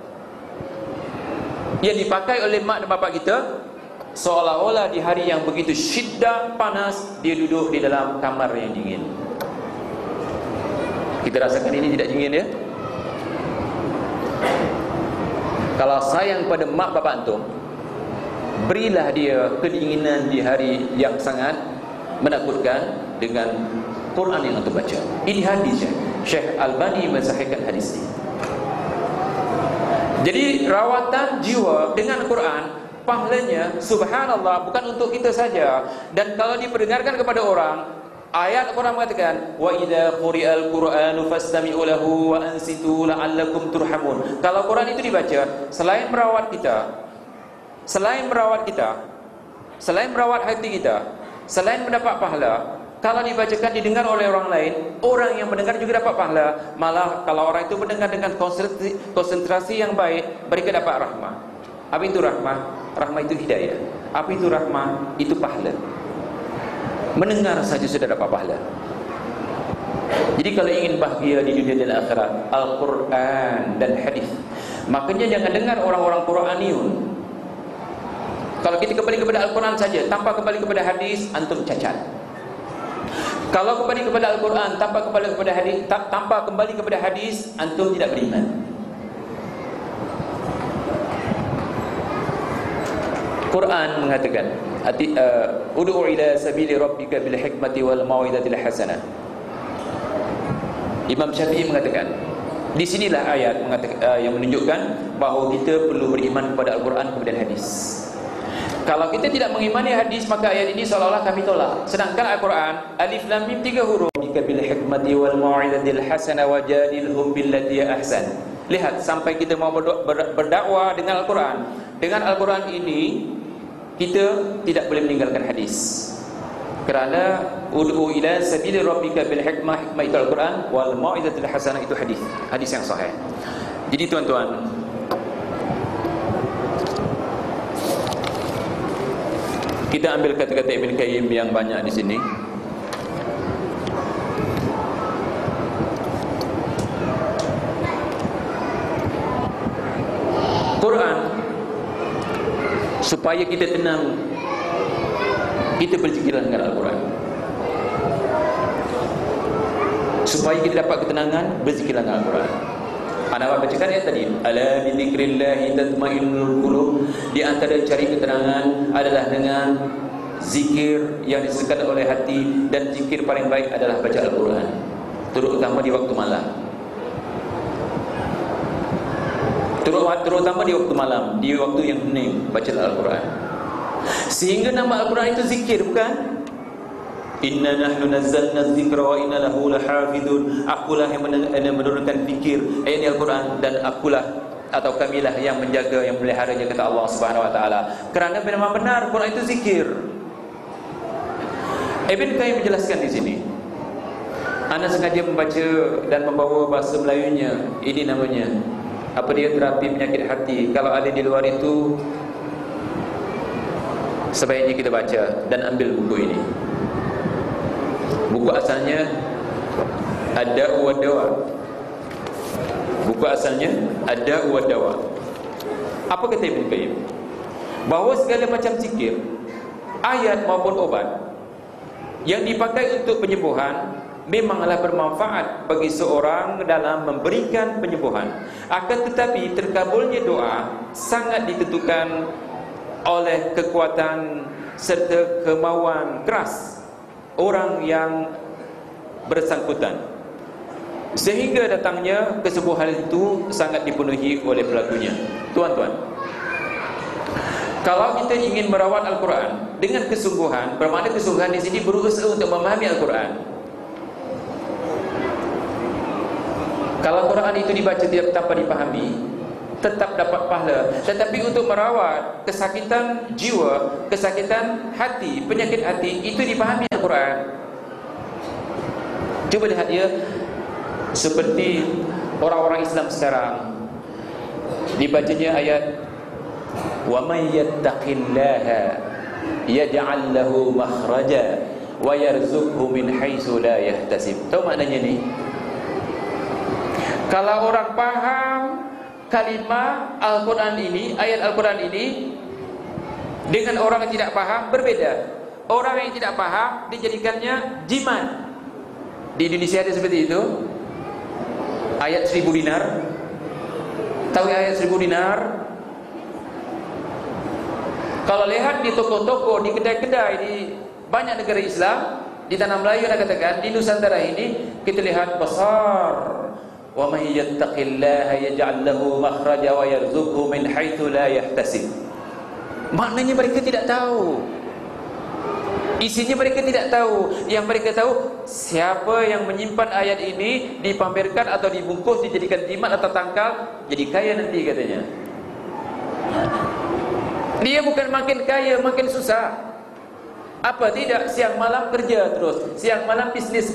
[SPEAKER 1] yang dipakai oleh mak dan bapak kita, seolah-olah di hari yang begitu syiddah, panas, dia duduk di dalam kamar yang dingin. Kita rasakan ini tidak dingin ya? Kalau sayang pada mak bapak antum, berilah dia kedinginan di hari yang sangat menakutkan dengan Quran yang antum baca. Ini hadis Syekh Albani mensahihkan hadis ini. Jadi rawatan jiwa dengan Quran, pahalanya subhanallah bukan untuk kita saja. Dan kalau diperdengarkan kepada orang, ayat Quran mengatakan wa idza quri'al qur'anu fastami'u lahu wa ansitu la'allakum turhamun. Kalau Quran itu dibaca, selain merawat kita, selain merawat hati kita, selain mendapat pahala, kalau dibacakan didengar oleh orang lain, orang yang mendengar juga dapat pahala. Malah kalau orang itu mendengar dengan konsentrasi yang baik, mereka dapat rahmah. Apa itu rahmah? Rahmah itu hidayah. Apa itu rahmah? Itu pahala. Mendengar saja sudah dapat pahala. Jadi kalau ingin bahagia di dunia dan akhirat, Al-Quran dan hadis. Makanya jangan dengar orang-orang Quraniun. Kalau kita kembali kepada Al-Quran saja, tanpa kembali kepada hadis, antum cacat. Kalau kembali kepada Al-Quran tanpa kembali kepada hadis, antum tidak beriman. Quran mengatakan, ud'u ila sabili rabbika bil hikmati wal mau'izatil hasanah. Imam Syafi'i mengatakan, di sinilah ayat mengatakan, yang menunjukkan bahawa kita perlu beriman kepada Al-Quran kemudian hadis. Kalau kita tidak mengimani hadis, maka ayat ini seolah-olah kami tolak. Sedangkan Al-Quran, alif lam mim 3 huruf. Bika bil hikmati wal mau'izatil hasanah wajadilhum billati ahsan. Lihat, sampai kita mau berdakwah dengan Al-Quran. Dengan Al-Quran ini kita tidak boleh meninggalkan hadis. Kerana ud'u ila sabili rabbika bil hikmah itu Al-Quran, wal mau'izatil hasanah itu hadis. Hadis yang sahih. Jadi tuan-tuan, kita ambil kata-kata Ibn Qayyim yang banyak di sini. Quran, supaya kita tenang, kita berzikirlah dengan Al-Quran. Supaya kita dapat ketenangan, berzikirlah dengan Al-Quran. Anda bacakan ayat tadi, ala bi dzikrillah tatmainnul qulub. Di antara cari ketenangan adalah dengan zikir yang disekat oleh hati, dan zikir paling baik adalah baca Al-Quran, terutama di waktu malam. Terutama di waktu malam, di waktu yang hening, baca Al-Quran. Sehingga nama Al-Quran itu zikir, bukan? Inna nahnu nazzalna dzikra wa inna lahu lahafizun. Akulah yang menurunkan fikir, ayat Al-Quran, dan akulah atau kamilah yang menjaga, yang meliharanya, kata Allah Subhanahu wa taala. Kerana memang benar Quran itu zikir. Ibn Qayyim menjelaskan di sini. Ana sengaja membaca dan membawa bahasa Melayunya. Ini namanya apa dia, terapi penyakit hati. Kalau ada di luar itu, sebaiknya kita baca dan ambil buku ini. Buku asalnya Ad-Da'u wad-Dawa. Buku asalnya Ad-Da'u wad-Dawa. Apa kata Ibn Qayyim? Bahawa segala macam zikir, ayat maupun obat yang dipakai untuk penyembuhan memanglah bermanfaat bagi seorang dalam memberikan penyembuhan. Akan tetapi terkabulnya doa sangat ditentukan oleh kekuatan serta kemauan keras orang yang bersangkutan, sehingga datangnya kesembuhan itu sangat dipenuhi oleh pelakunya. Tuan-tuan, kalau kita ingin merawat Al-Quran dengan kesungguhan, bermakna kesungguhan di sini berusaha untuk memahami Al-Quran. Kalau Quran itu dibaca tanpa dipahami, tetap dapat pahala. Tetapi untuk merawat kesakitan jiwa, kesakitan hati, penyakit hati, itu dipahami Al-Quran. Cuba lihat ya, seperti orang-orang Islam sekarang, dibacanya ayat wa may yattaqillaha yaj'al lahu makhraja wa yarzuqhu min haitsu la yahtasib. Tahu maknanya ni? Kalau orang paham kalimah Al-Quran ini, ayat Al-Quran ini, dengan orang yang tidak paham berbeda. Orang yang tidak paham dijadikannya jimat. Di Indonesia ada seperti itu. Ayat 1000 dinar. Tahu ayat 1000 dinar? Kalau lihat di toko-toko, di kedai-kedai, di banyak negara Islam, di tanah Melayu ada katakan, di Nusantara ini kita lihat besar, wa may yattaqillaha yaj'al lahu makhraja wa yarzuqhu min haitsu la yahtasib. Maknanya mereka tidak tahu, isinya mereka tidak tahu. Yang mereka tahu, siapa yang menyimpan ayat ini, dipamerkan atau dibungkus, dijadikan jimat atau tangkal, jadi kaya nanti katanya. Dia bukan makin kaya, makin susah. Apa tidak, siang malam kerja terus, siang malam bisnis,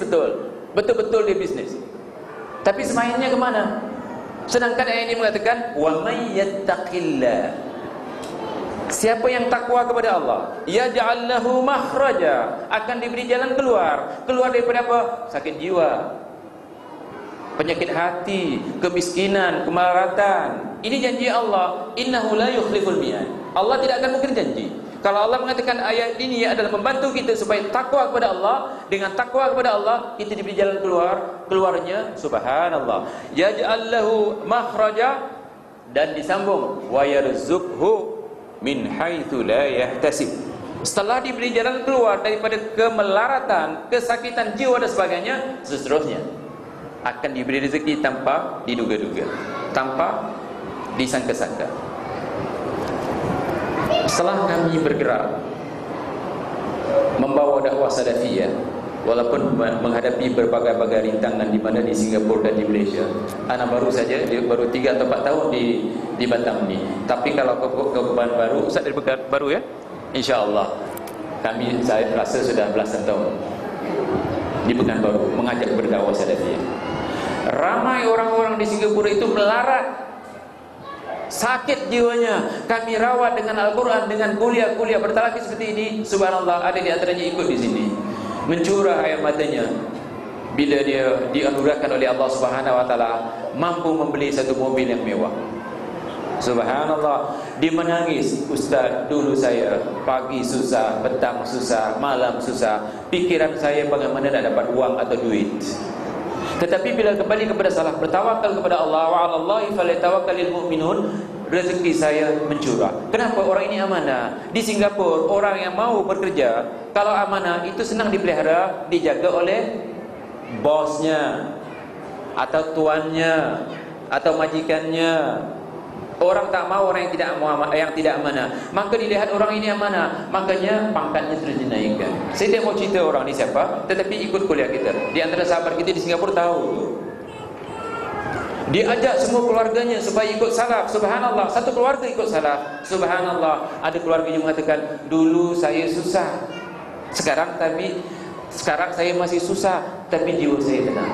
[SPEAKER 1] betul-betul dia bisnis. Tapi semainnya kemana? Sedangkan ayat ini mengatakan wa may yattaqillah, siapa yang takwa kepada Allah, yaj'al lahu makhraja, akan diberi jalan keluar. Keluar daripada apa? Sakit jiwa, penyakit hati, kemiskinan, kemaratan. Ini janji Allah, innahu la yukhliful mi'ad. Allah tidak akan mungkir janji. Kalau Allah mengatakan ayat ini adalah membantu kita supaya takwa kepada Allah, dengan takwa kepada Allah kita diberi jalan keluar. Keluarnya subhanallah, yaj'al lahu makhraja, dan disambung wa yarzuqhu min haitsu la yahtasib. Setelah diberi jalan keluar daripada kemelaratan, kesakitan jiwa dan sebagainya, seterusnya akan diberi rezeki tanpa diduga-duga, tanpa disangka-sangka. Setelah kami bergerak membawa dakwah salafiyah, walaupun menghadapi berbagai-bagai rintangan di mana di Singapura dan di Malaysia, anak baru saja, dia baru 3 atau 4 tahun di Batam ni. Tapi kalau ke baru, Ustaz dari baru ya, insya-Allah saya rasa sudah belasan tahun di Pekanbaru mengajak berdakwah salafiyah. Ramai orang-orang di Singapura itu melarat, sakit jiwanya. Kami rawat dengan Al-Quran, dengan kuliah-kuliah bertalaki seperti ini. Subhanallah, ada di antaranya ikut di sini, mencurah air matanya bila dia dianugerahkan oleh Allah Subhanahu wa taala mampu membeli satu mobil yang mewah. Subhanallah, dia menangis. Ustaz, dulu saya pagi susah, petang susah, malam susah, pikiran saya bagaimana nak dapat uang atau duit. Tetapi bila kembali kepada salah, bertawakal kepada Allah, wa 'alallahi falyatawakkalul mu'minun, rezeki saya mencurah. Kenapa? Orang ini amanah. Di Singapura, orang yang mau bekerja, kalau amanah itu senang dipelihara, dijaga oleh bosnya atau tuannya atau majikannya. Orang tak mau orang yang tidak amanah, maka dilihat orang ini amanah, makanya pangkatnya terus dinaikkan. Saya tidak mau cerita orang ni siapa, tetapi ikut kuliah kita. Di antara sahabat kita di Singapura tahu tu. Dia ajak semua keluarganya supaya ikut salaf. Subhanallah, satu keluarga ikut salaf. Subhanallah, ada keluarganya mengatakan, dulu saya susah, sekarang saya masih susah, tapi jiwa saya tenang.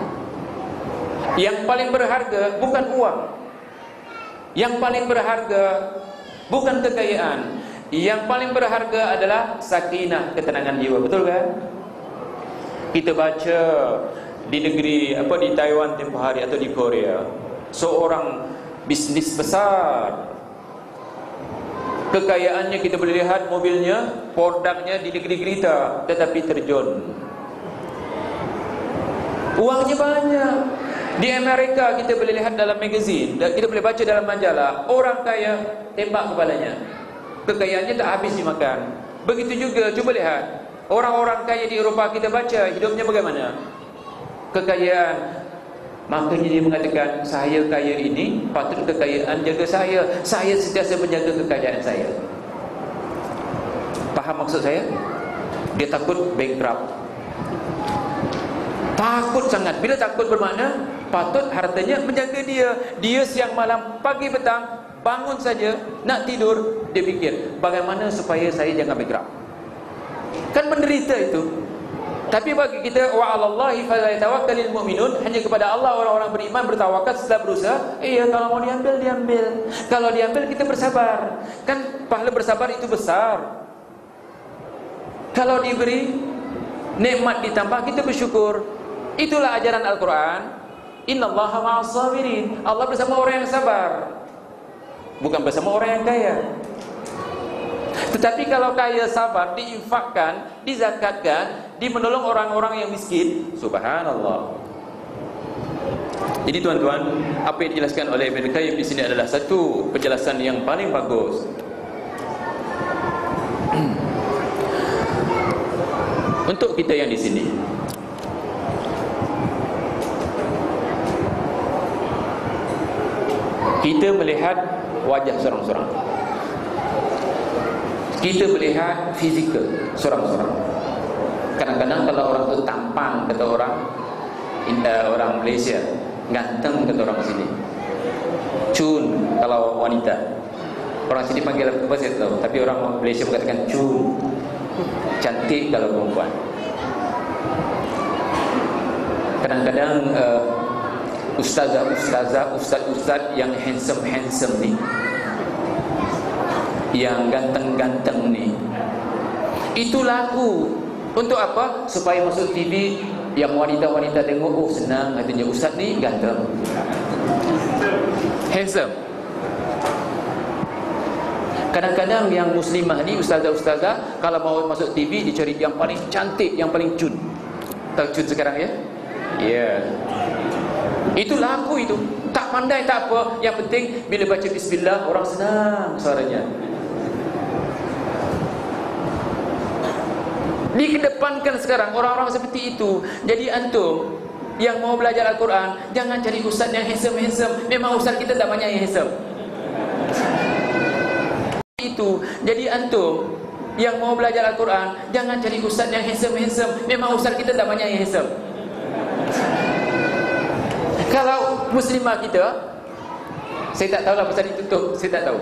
[SPEAKER 1] Yang paling berharga bukan uang, yang paling berharga bukan kekayaan, yang paling berharga adalah sakinah, ketenangan jiwa. Betul kan? Kita baca di negeri di Taiwan tempoh hari atau di Korea, seorang bisnis besar, kekayaannya kita boleh lihat mobilnya, produknya di negeri kita, tetapi terjun. Uangnya banyak. Di Amerika kita boleh lihat dalam magazine, kita boleh baca dalam majalah, orang kaya tembak kepalanya, kekayaannya tak habis dimakan. Begitu juga cuba lihat orang-orang kaya di Eroppa, kita baca hidupnya bagaimana, kekayaan. Makanya dia mengatakan, saya kaya ini, patut kekayaan jaga saya sentiasa menjaga kekayaan saya. Faham maksud saya? Dia takut bankrupt, takut sangat. Bila takut bermakna patut hartanya menjaga dia. Dia siang malam, pagi petang, bangun saja nak tidur, dia fikir bagaimana supaya saya jangan bankrupt. Kan menderita itu. Tapi bagi kita, wa 'alallahi falyatawakkalul mu'minun, hanya kepada Allah orang-orang beriman bertawakal setelah berusaha. Kalau mau diambil. Kalau diambil kita bersabar. Kan pahala bersabar itu besar. Kalau diberi nikmat ditambah, kita bersyukur. Itulah ajaran Al-Quran. Innallaha ma'as sabirin. Allah bersama orang yang sabar, bukan bersama orang yang kaya. Tetapi kalau kaya sabar, diinfakkan, dizakatkan, menolong orang-orang yang miskin, subhanallah. Jadi tuan-tuan, apa yang dijelaskan oleh Ibn Qayyim di sini adalah satu penjelasan yang paling bagus. Untuk kita yang di sini, kita melihat wajah seorang-seorang, kita melihat fizikal seorang-seorang. Kadang-kadang kalau orang itu tampan, kata orang Malaysia, ganteng kata orang sini, cun kalau wanita. Orang sini panggil apa saya tahu, tapi orang Malaysia mengatakan cun, cantik kalau perempuan. Kadang-kadang ustaz yang handsome ni, yang ganteng-ganteng ni, itu laku. Untuk apa? Supaya masuk TV, yang wanita-wanita tengok, oh senang katanya ustaz ni ganteng, handsome. Kadang-kadang yang muslimah ni, ustazah-ustazah, kalau mau masuk TV dicari yang paling cantik, yang paling cun. Tahu cun sekarang ya? Ya, itu laku itu. Tak pandai tak apa, yang penting bila baca bismillah orang senang suaranya. Dikedepankan sekarang orang-orang seperti itu. Jadi antum yang mau belajar Al-Quran, jangan cari ustaz yang handsome-handsome. Memang ustaz kita tak banyak yang handsome. seperti itu. Jadi antum yang mau belajar Al-Quran, jangan cari ustaz yang handsome-handsome. Memang ustaz kita tak banyak yang handsome. Kalau muslimah kita, saya tak tahulah pasal ditutup, saya tak tahu.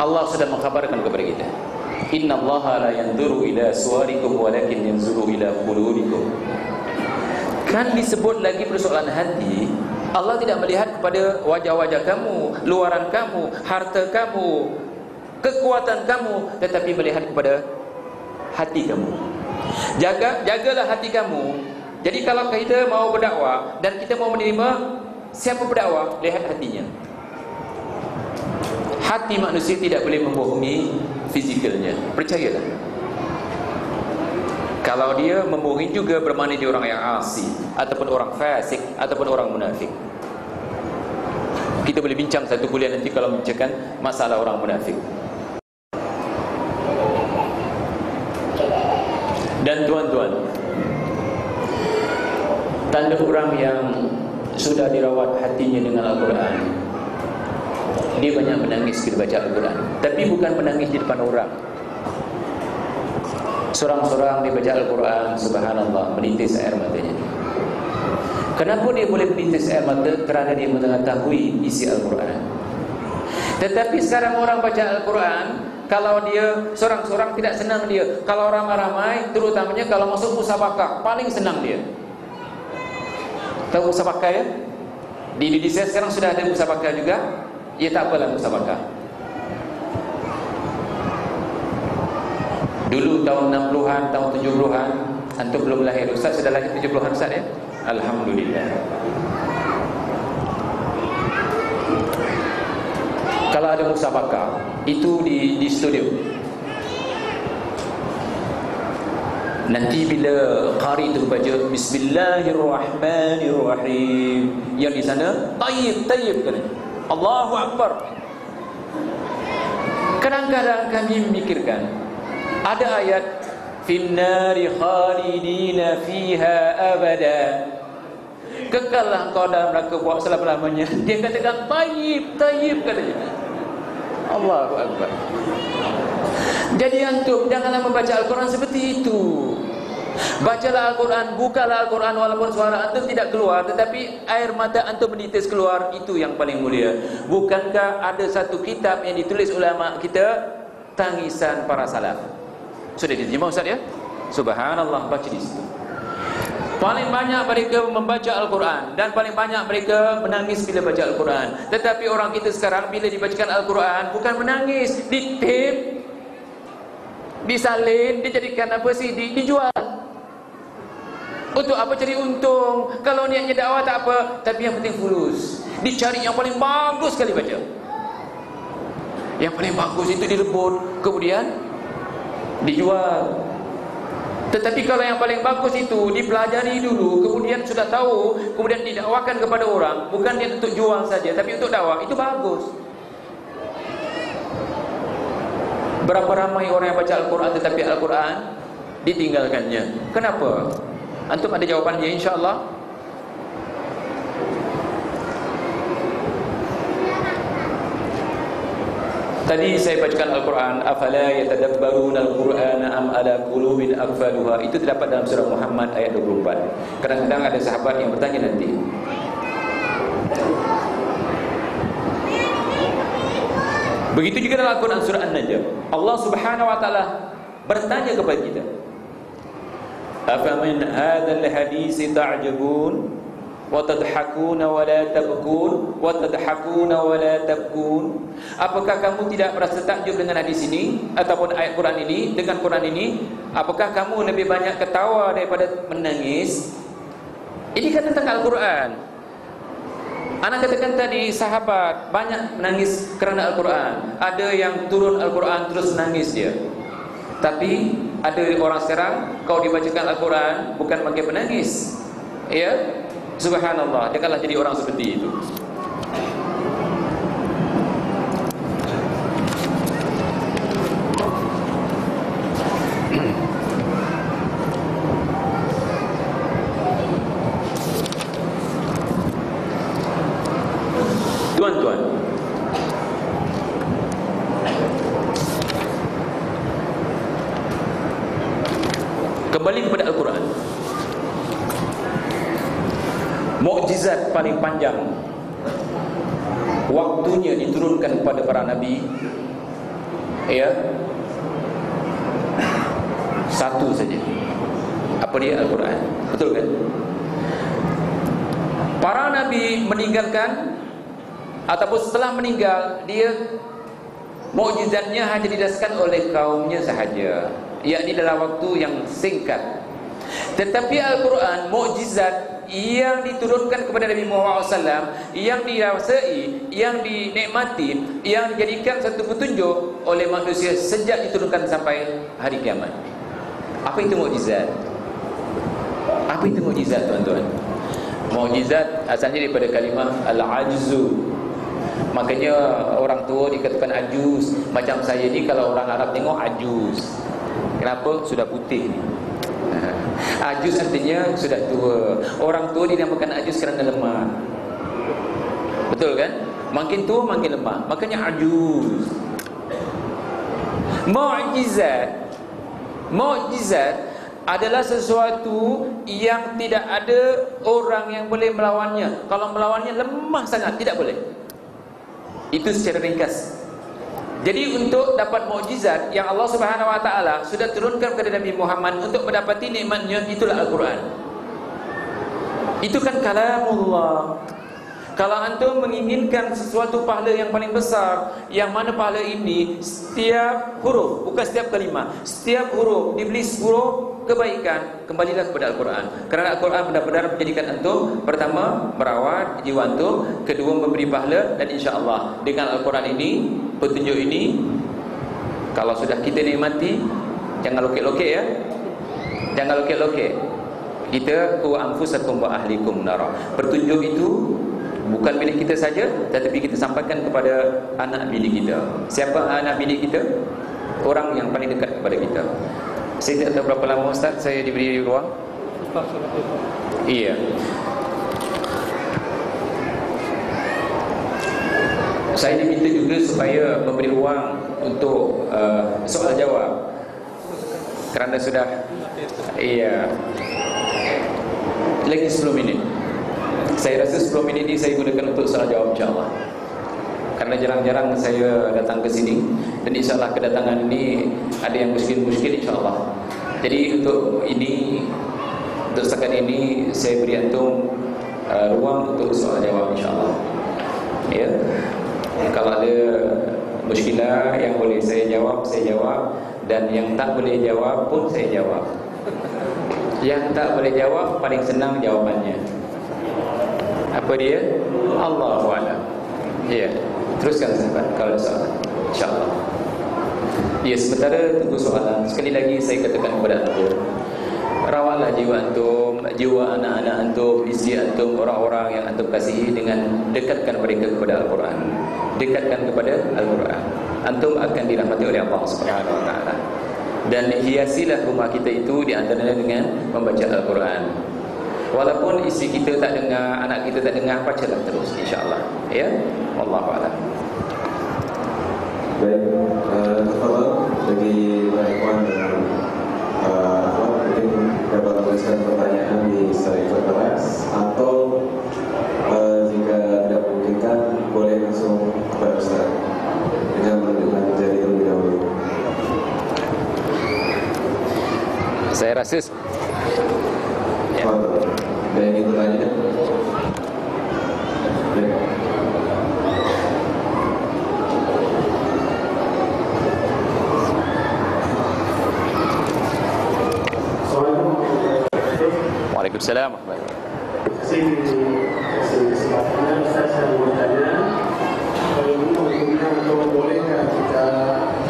[SPEAKER 1] Allah sudah mengkhabarkan kepada kita, Inna Allah la yanzuru ila suwarikum walakin yanzuru ila qulubikum. Kan disebut lagi persoalan hati. Allah tidak melihat kepada wajah-wajah kamu, luaran kamu, harta kamu, kekuatan kamu, tetapi melihat kepada hati kamu. Jagalah hati kamu. Jadi kalau kita mau berdakwah dan kita mau menerima siapa berdakwah, lihat hatinya. Hati manusia tidak boleh membohongi fizikalnya. Percayalah. Kalau dia membohongi juga bermakna dia orang yang asi, ataupun orang fasik, ataupun orang munafik. Kita boleh bincang satu kuliah nanti kalau membincangkan masalah orang munafik. Dan tuan-tuan, tanda orang yang sudah dirawat hatinya dengan Al-Quran, dia banyak menangis ketika baca Al-Quran. Tapi bukan menangis di depan orang. Seorang-seorang dia baca Al-Quran, subhanallah, menitis air matanya. Kenapa dia boleh menitis air mata? Kerana dia mengetahui isi Al-Quran. Tetapi sekarang orang baca Al-Quran, kalau dia seorang-seorang tidak senang dia. Kalau ramai-ramai, terutamanya kalau masuk musabakah, paling senang dia. Tahu musabakah ya? Di Indonesia sekarang sudah ada musabakah juga. Ya tak apalah musabakah. Dulu tahun 60-an, tahun 70-an, antum belum lahir. Ustaz sudah lahir 70-an Ustaz ya? Alhamdulillah. Kalau ada musabakah, itu di studio. Nanti bila qari itu baca Bismillahirrahmanirrahim, yang di sana tayyib kan. Allahu Akbar. Kadang-kadang kami memikirkan ada ayat finnari khalidina fiha abada, kekallah kau dalam neraka buat selama-lamanya. Dia katakan tayyib katanya. Allahu Akbar. Jadi antum janganlah membaca Al-Quran seperti itu. Bacalah Al-Quran, bukalah Al-Quran walaupun suara antum tidak keluar, tetapi air mata antum menitis keluar, itu yang paling mulia. Bukankah ada satu kitab yang ditulis ulama kita, Tangisan Para Salaf? Sudah diterjemah Ustaz ya? Subhanallah, baca di situ. Paling banyak mereka membaca Al-Quran dan paling banyak mereka menangis bila baca Al-Quran. Tetapi orang kita sekarang bila dibacakan Al-Quran bukan menangis, ditip, disalin, dijadikan apa sih, dijual. Untuk apa? Cari untung. Kalau niatnya dakwah tak apa, tapi yang penting fulus. Dicari yang paling bagus sekali baca. Yang paling bagus itu direbut, kemudian dijual. Tetapi kalau yang paling bagus itu dipelajari dulu, kemudian sudah tahu, kemudian didakwakan kepada orang, bukan dia untuk jual saja, tapi untuk dakwah, itu bagus. Berapa ramai orang yang baca Al-Quran tetapi Al-Quran ditinggalkannya. Kenapa? Antum ada jawabannya insya-Allah. Tadi saya bacakan Al-Quran, afala yatadabbaruna al-Qur'ana am ala qulubin aqfaluha. Itu terdapat dalam surah Muhammad ayat 24. Kadang-kadang ada sahabat yang bertanya nanti, begitu juga dalam Al-Quran surah An-Najm, Allah Subhanahu wa taala bertanya kepada kita, afamin hadzal hadisi ta'jabun wa tadhakuna wa la tabkun wa tadhakuna wa la tabkun. Apakah kamu tidak merasa takjub dengan hadis ini ataupun ayat Quran ini, dengan Quran ini? Apakah kamu lebih banyak ketawa daripada menangis? Ini kan tentang Al-Quran. Anak katakan tadi sahabat banyak menangis kerana Al-Quran. Ada yang turun Al-Quran terus menangis dia. Tapi ada orang sekarang kau dibacakan Al-Quran bukan bagi penangis. Ya, subhanallah, janganlah jadi orang seperti itu. Tuan-tuan, mukjizat paling panjang waktunya diturunkan kepada para nabi, ya, satu saja. Apa dia? Al-Quran. Betul kan? Para nabi meninggalkan ataupun setelah meninggal, dia mukjizatnya hanya dirasakan oleh kaumnya sahaja, yakni dalam waktu yang singkat. Tetapi Al-Quran, mukjizat yang diturunkan kepada Nabi Muhammad SAW, yang dirasai, yang dinikmati, yang dijadikan satu petunjuk oleh manusia sejak diturunkan sampai hari kiamat. Apa itu mukjizat? Apa itu mukjizat, tuan-tuan? Mukjizat asalnya daripada kalimah al-ajzu. Makanya orang tua dikatakan ajuz. Macam saya ni, kalau orang Arab tengok ajuz, kenapa? Sudah putih ni. Ajuz artinya sudah tua. Orang tua dinamakan ajuz kerana lemah. Betul kan? Makin tua makin lemah, makanya ajuz. Mukjizat adalah sesuatu yang tidak ada orang yang boleh melawannya. Kalau melawannya lemah sangat, tidak boleh. Itu secara ringkas. Jadi untuk dapat mukjizat yang Allah Subhanahu wa taala sudah turunkan kepada Nabi Muhammad untuk mendapati nikmatnya, itulah Al-Quran. Itu kan kalamullah. Kalau antum menginginkan sesuatu pahala yang paling besar, yang mana pahala ini setiap huruf, bukan setiap kalimah, setiap huruf diberi 10 kebaikan, kembalilah kepada Al-Quran. Kerana Al-Quran benar-benar menjadikan antum, pertama, merawat jiwa antum, kedua, memberi pahala, dan insya-Allah dengan Al-Quran ini, petunjuk ini, kalau sudah kita nikmati, jangan lokek-lokek ya. Jangan lokek-lokek. Kita ku anfusakum wa ahlikum nara. Petunjuk itu bukan milik kita saja, tetapi kita sampaikan kepada anak bini kita. Siapa anak bini kita? Orang yang paling dekat kepada kita. Saya tidak tahu berapa lama Ustaz saya diberi ruang. Iya. Saya diminta juga supaya memberi ruang untuk soal jawab. Kerana sudah, iya, lagi 10 minit. Saya rasa 10 minit ini saya gunakan untuk soal jawab, insyaAllah. Karena jarang-jarang saya datang ke sini, dan insyaAllah kedatangan ini ada yang muskil-muskil, insyaAllah. Jadi untuk ini, untuk setakat ini, saya beri antum ruang untuk soal jawab, insyaAllah. Ya. Kalau ada muskilah yang boleh saya jawab, dan yang tak boleh jawab pun saya jawab. Yang tak boleh jawab, paling senang jawabannya. Apa dia? Allahu a'lam. Ya, teruskan sahabat kalau ada soalan, insya-Allah. Ya, sementara tunggu soalan, sekali lagi saya katakan kepada antum, rawatlah jiwa antum, jiwa anak-anak antum, isteri antum, orang-orang yang antum kasihi, dengan dekatkan mereka kepada Al-Quran. Dekatkan kepada Al-Quran. Antum akan dirahmati oleh Allah Subhanahu wa taala. Dan hiasilah rumah kita itu di antaranya dengan membaca Al-Quran. Walaupun isteri kita tak dengar, anak kita tak dengar, bacalah terus, insya-Allah. Ya, wallahu a'lam.
[SPEAKER 2] Baik, tafadhal bagi ikhwan dan mungkin dapat menuliskan pertanyaan di slide keras, atau jika tidak memungkinkan boleh langsung kepada Ustaz dengan menjadi terlebih dahulu.
[SPEAKER 1] Saya rasa
[SPEAKER 2] ya. Ada yang ingin bertanya? Ya.
[SPEAKER 1] Waalaikumsalam.
[SPEAKER 3] Saya mau bertanya, kalau bolehkah kita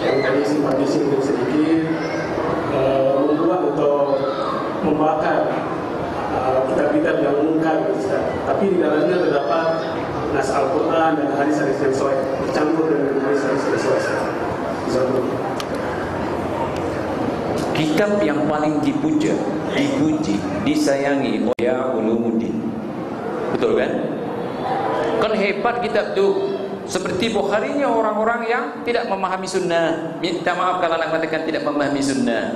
[SPEAKER 3] yang tadi sempat disinggung sedikit, membuat atau membakar kitab-kitab yang mungkar, tapi di dalamnya terdapat nas Al-Quran dan hadis-hadis yang sahih, bercampur dengan hadis-hadis yang sahih.
[SPEAKER 1] Kitab yang paling dipuja, dipuji, disayangi oleh Ulumuddin. Betul kan? Kan hebat kitab tu. Seperti Bukharinya orang-orang yang tidak memahami sunnah. Minta maaf kalau nak katakan tidak memahami sunnah.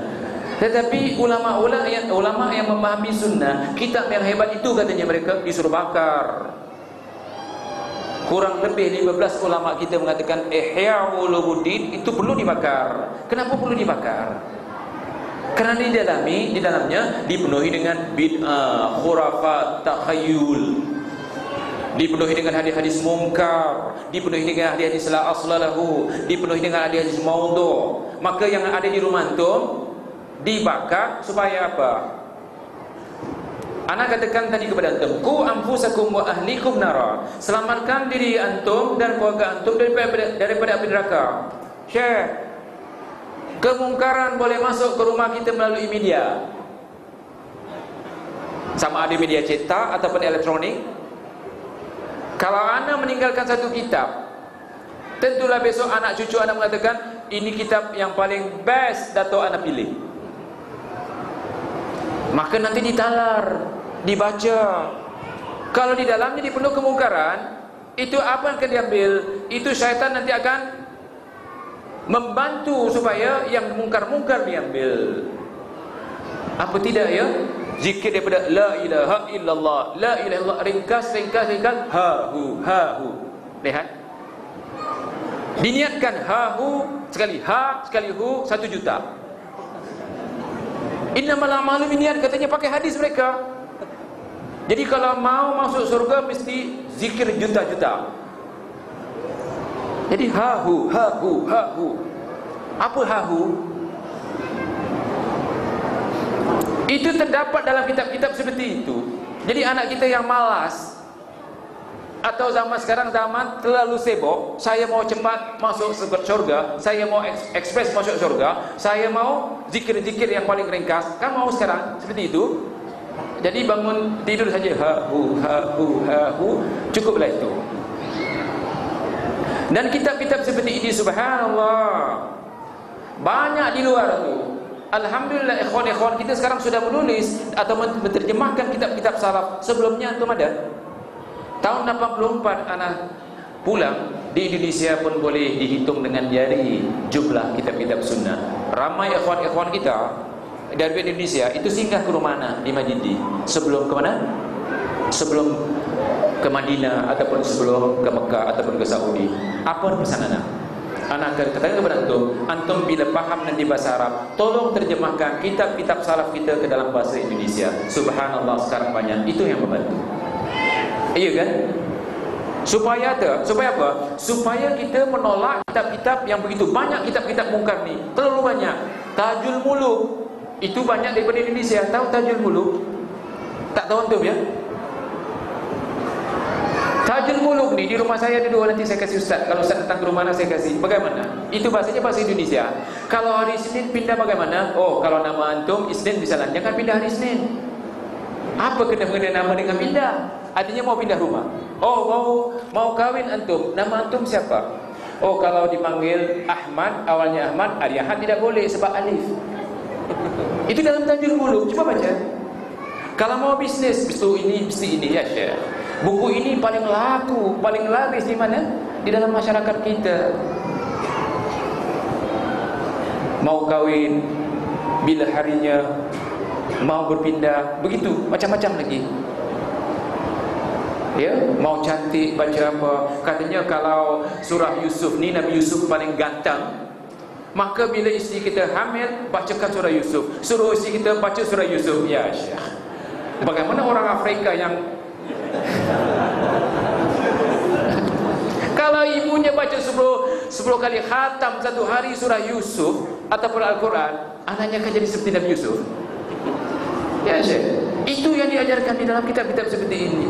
[SPEAKER 1] Tetapi ulama yang memahami sunnah, kitab yang hebat itu katanya mereka disuruh bakar. Kurang lebih 15 ulama kita mengatakan Ihya Ulumuddin itu perlu dibakar. Kenapa perlu dibakar? Karena di dalamnya dipenuhi dengan bid'ah, khurafat, takhayyul, dipenuhi dengan hadis-hadis mungkar, dipenuhi dengan hadis-hadis la asla lahu, dipenuhi dengan hadis-hadis maudhu'. Maka yang ada di rumah antum dibakar supaya apa? Ana katakan tadi kepada antum, ku anfusakum wa ahlikum nara. Selamatkan diri antum dan keluarga antum daripada api neraka. Syekh, kemungkaran boleh masuk ke rumah kita melalui media, sama ada media cetak ataupun elektronik. Kalau ana meninggalkan satu kitab, tentulah besok anak cucu ana mengatakan ini kitab yang paling best Dato' ana pilih. Maka nanti ditalar, dibaca. Kalau di dalamnya dipenuhi kemungkaran, itu apa yang akan diambil? Itu syaitan nanti akan membantu supaya yang mungkar-mungkar diambil. Apa tidak ya? Zikir daripada la ilaha illallah, la ilaha illallah, ringkas ha hu. Lihat. Diniatkan ha hu sekali ha sekali hu 1 juta. Innamal a'malu binniyat, katanya pakai hadis mereka. Jadi kalau mau masuk surga mesti zikir juta-juta. Jadi ha hu. Apa ha hu? Itu terdapat dalam kitab-kitab seperti itu. Jadi anak kita yang malas, atau zaman sekarang zaman terlalu sibuk, saya mau cepat masuk surga, saya mau ekspres masuk surga, saya mau zikir-zikir yang paling ringkas. Kan mau sekarang seperti itu. Jadi bangun tidur saja ha hu, cukuplah itu. Dan kitab-kitab seperti ini subhanallah banyak di luar tu. Alhamdulillah ikhwan-ikhwan kita sekarang sudah menulis atau menerjemahkan kitab-kitab salaf. Sebelumnya antum ada. Tahun 84 anak pulang, di Indonesia pun boleh dihitung dengan jari jumlah kitab-kitab sunnah. Ramai ikhwan-ikhwan kita dari Indonesia itu singgah ke rumah anak di Majidi. Sebelum ke mana? Sebelum ke Madinah ataupun sebelum ke Mekah ataupun ke Saudi. Apa pesan anak? Anak katakan kepada antum bila paham nanti bahasa Arab, tolong terjemahkan kitab-kitab salaf kita ke dalam bahasa Indonesia. Subhanallah sekarang banyak. Itu yang membantu. Iya kan? Supaya apa? Supaya kita menolak kitab-kitab yang begitu banyak, kitab-kitab mungkar ni. Terlalu banyak. Tajul Muluk itu banyak daripada Indonesia. Tahu Tajul Muluk? Tak tahu antum ya? Tajul Muluk ni di rumah saya ada 2, nanti saya kasih ustaz. Kalau ustaz datang ke rumah saya kasih. Bagaimana? Itu bahasanya bahasa Indonesia. Kalau hari Isnin pindah bagaimana? Oh, kalau nama antum Isnin misalnya, jangan pindah hari Isnin. Apa kena mengenai nama dengan pindah? Artinya mau pindah rumah. Oh, mau kawin antum. Nama antum siapa? Oh, kalau dipanggil Ahmad, awalnya Ahmad, Aryahat tidak boleh sebab alif. Itu dalam Tajul Muluk. Coba baca. Kalau mau bisnis, mesti ini ya Syekh. Buku ini paling laku, paling laris di mana? Di dalam masyarakat kita. Mau kawin, bila harinya, mau berpindah, begitu, macam-macam lagi. Ya, mau cantik baca apa? Katanya kalau surah Yusuf ni Nabi Yusuf paling ganteng, maka bila isteri kita hamil bacakan surah Yusuf. Suruh isteri kita baca surah Yusuf. Ya Syekh. Bagaimana orang Afrika yang kalau ibunya baca 10 kali khatam satu hari surah Yusuf ataupun Al-Quran, anaknya akan jadi seperti Nabi Yusuf. Ya Syekh. Itu yang diajarkan di dalam kitab-kitab seperti ini.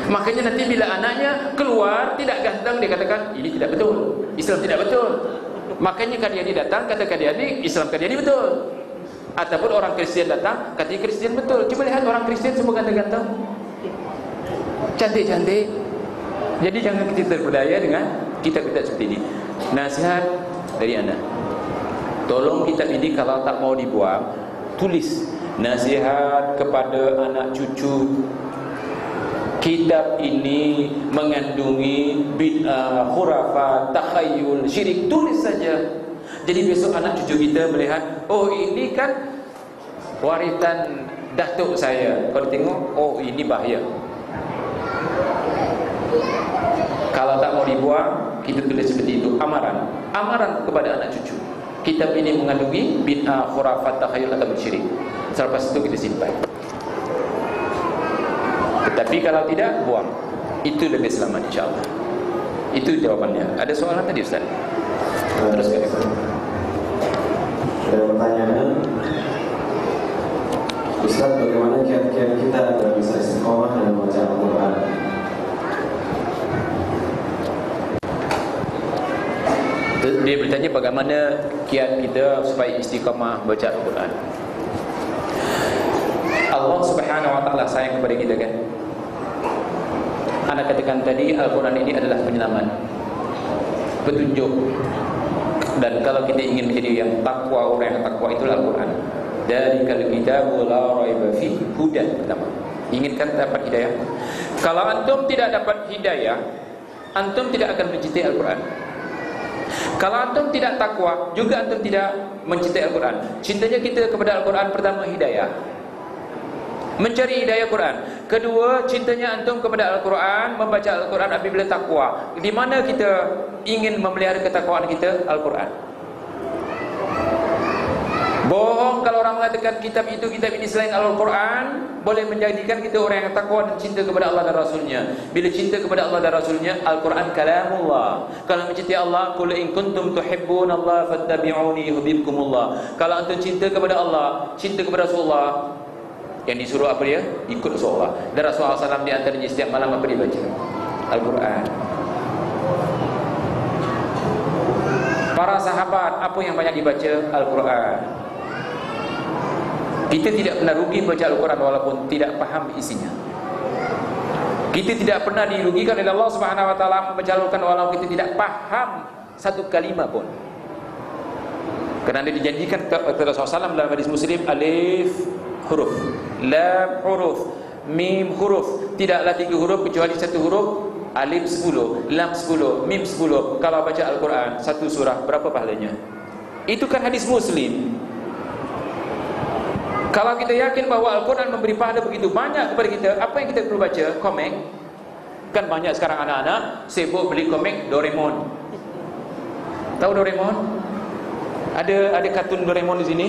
[SPEAKER 1] Makanya nanti bila anaknya keluar tidak ganteng, dia katakan ini tidak betul, Islam tidak betul. Makanya Qadiani datang kata Qadiani, Islam Qadiani betul. Ataupun orang Kristian datang katanya Kristian betul. Coba lihat orang Kristian semua ganteng-ganteng, cantik-cantik. Jadi jangan kita terpedaya dengan kitab-kitab seperti ini. Nasihat dari anak, tolong kitab ini kalau tak mau dibuang, tulis nasihat kepada anak cucu. Kitab ini mengandungi bid'ah, khurafat, takhayyul, syirik. Tulis saja. Jadi besok anak cucu kita melihat, oh ini kan warisan datuk saya. Kalau tengok, oh ini bahaya. Kalau tak mau dibuang, kita tulis seperti itu. Amaran kepada anak cucu. Kitab ini mengandungi bid'ah, khurafat, takhayul atau syirik. Selepas itu kita simpan. Tetapi kalau tidak, buang. Itu lebih selamat insyaAllah. Itu jawabannya. Ada soalan tadi Ustaz? Teruskan.
[SPEAKER 2] Ada pertanyaan, Ustaz, bagaimana kiat-kiat kita agar bisa istiqomah dalam membaca Al-Quran?
[SPEAKER 1] Dia bertanya bagaimana kiat kita supaya istiqamah baca Al-Quran. Allah Subhanahu wa taala sayang kepada kita kan. Anak katakan tadi, Al-Quran ini adalah penyelamat, petunjuk. Dan kalau kita ingin menjadi yang takwa, orang yang takwa, itulah Al-Quran. Dzalikal kitabu la raiba fihi hudan. Pertama, inginkan dapat hidayah. Kalau antum tidak dapat hidayah, antum tidak akan mencintai Al-Quran. Kalau antum tidak takwa, juga antum tidak mencintai Al-Quran. Cintanya kita kepada Al-Quran, pertama hidayah, mencari hidayah Quran. Kedua, cintanya antum kepada Al-Quran, membaca Al-Quran apabila takwa. Di mana kita ingin memelihara ketakwaan kita? Al-Quran. Bohong kalau orang mengatakan kitab itu, kitab ini selain Al-Quran boleh menjadikan kita orang yang takwa dan cinta kepada Allah dan Rasulnya. Bila cinta kepada Allah dan Rasulnya, Al-Quran kalamullah. Kalau mencintai Allah, qul in kuntum tuhibbunallaha fattabi'uni yuhibbukumullah. Kalau antum cinta kepada Allah, cinta kepada Rasulullah, yang disuruh apa dia? Ikut Rasulullah. Dan Rasulullah SAW di antaranya setiap malam apa dia baca? Al-Quran. Para sahabat apa yang banyak dibaca? Al-Quran. Kita tidak pernah rugi baca Al-Quran walaupun tidak faham isinya. Kita tidak pernah dirugikan oleh Allah Subhanahu wa taala membaca Al-Quran walaupun kita tidak faham satu kalimah pun. Kerana dijanjikan kepada Rasulullah SAW dalam hadis Muslim, alif huruf, lam huruf, mim huruf. Tidaklah 3 huruf kecuali 1 huruf. Alif 10, lam 10, mim 10. Kalau baca Al-Quran 1 surah, berapa pahalanya? Itu kan hadis Muslim. Kalau kita yakin bahawa Al-Quran memberi pahala begitu banyak kepada kita, apa yang kita perlu baca? Komik. Kan banyak sekarang anak-anak sibuk beli komik Doraemon. Tahu Doraemon? Ada kartun Doraemon di sini.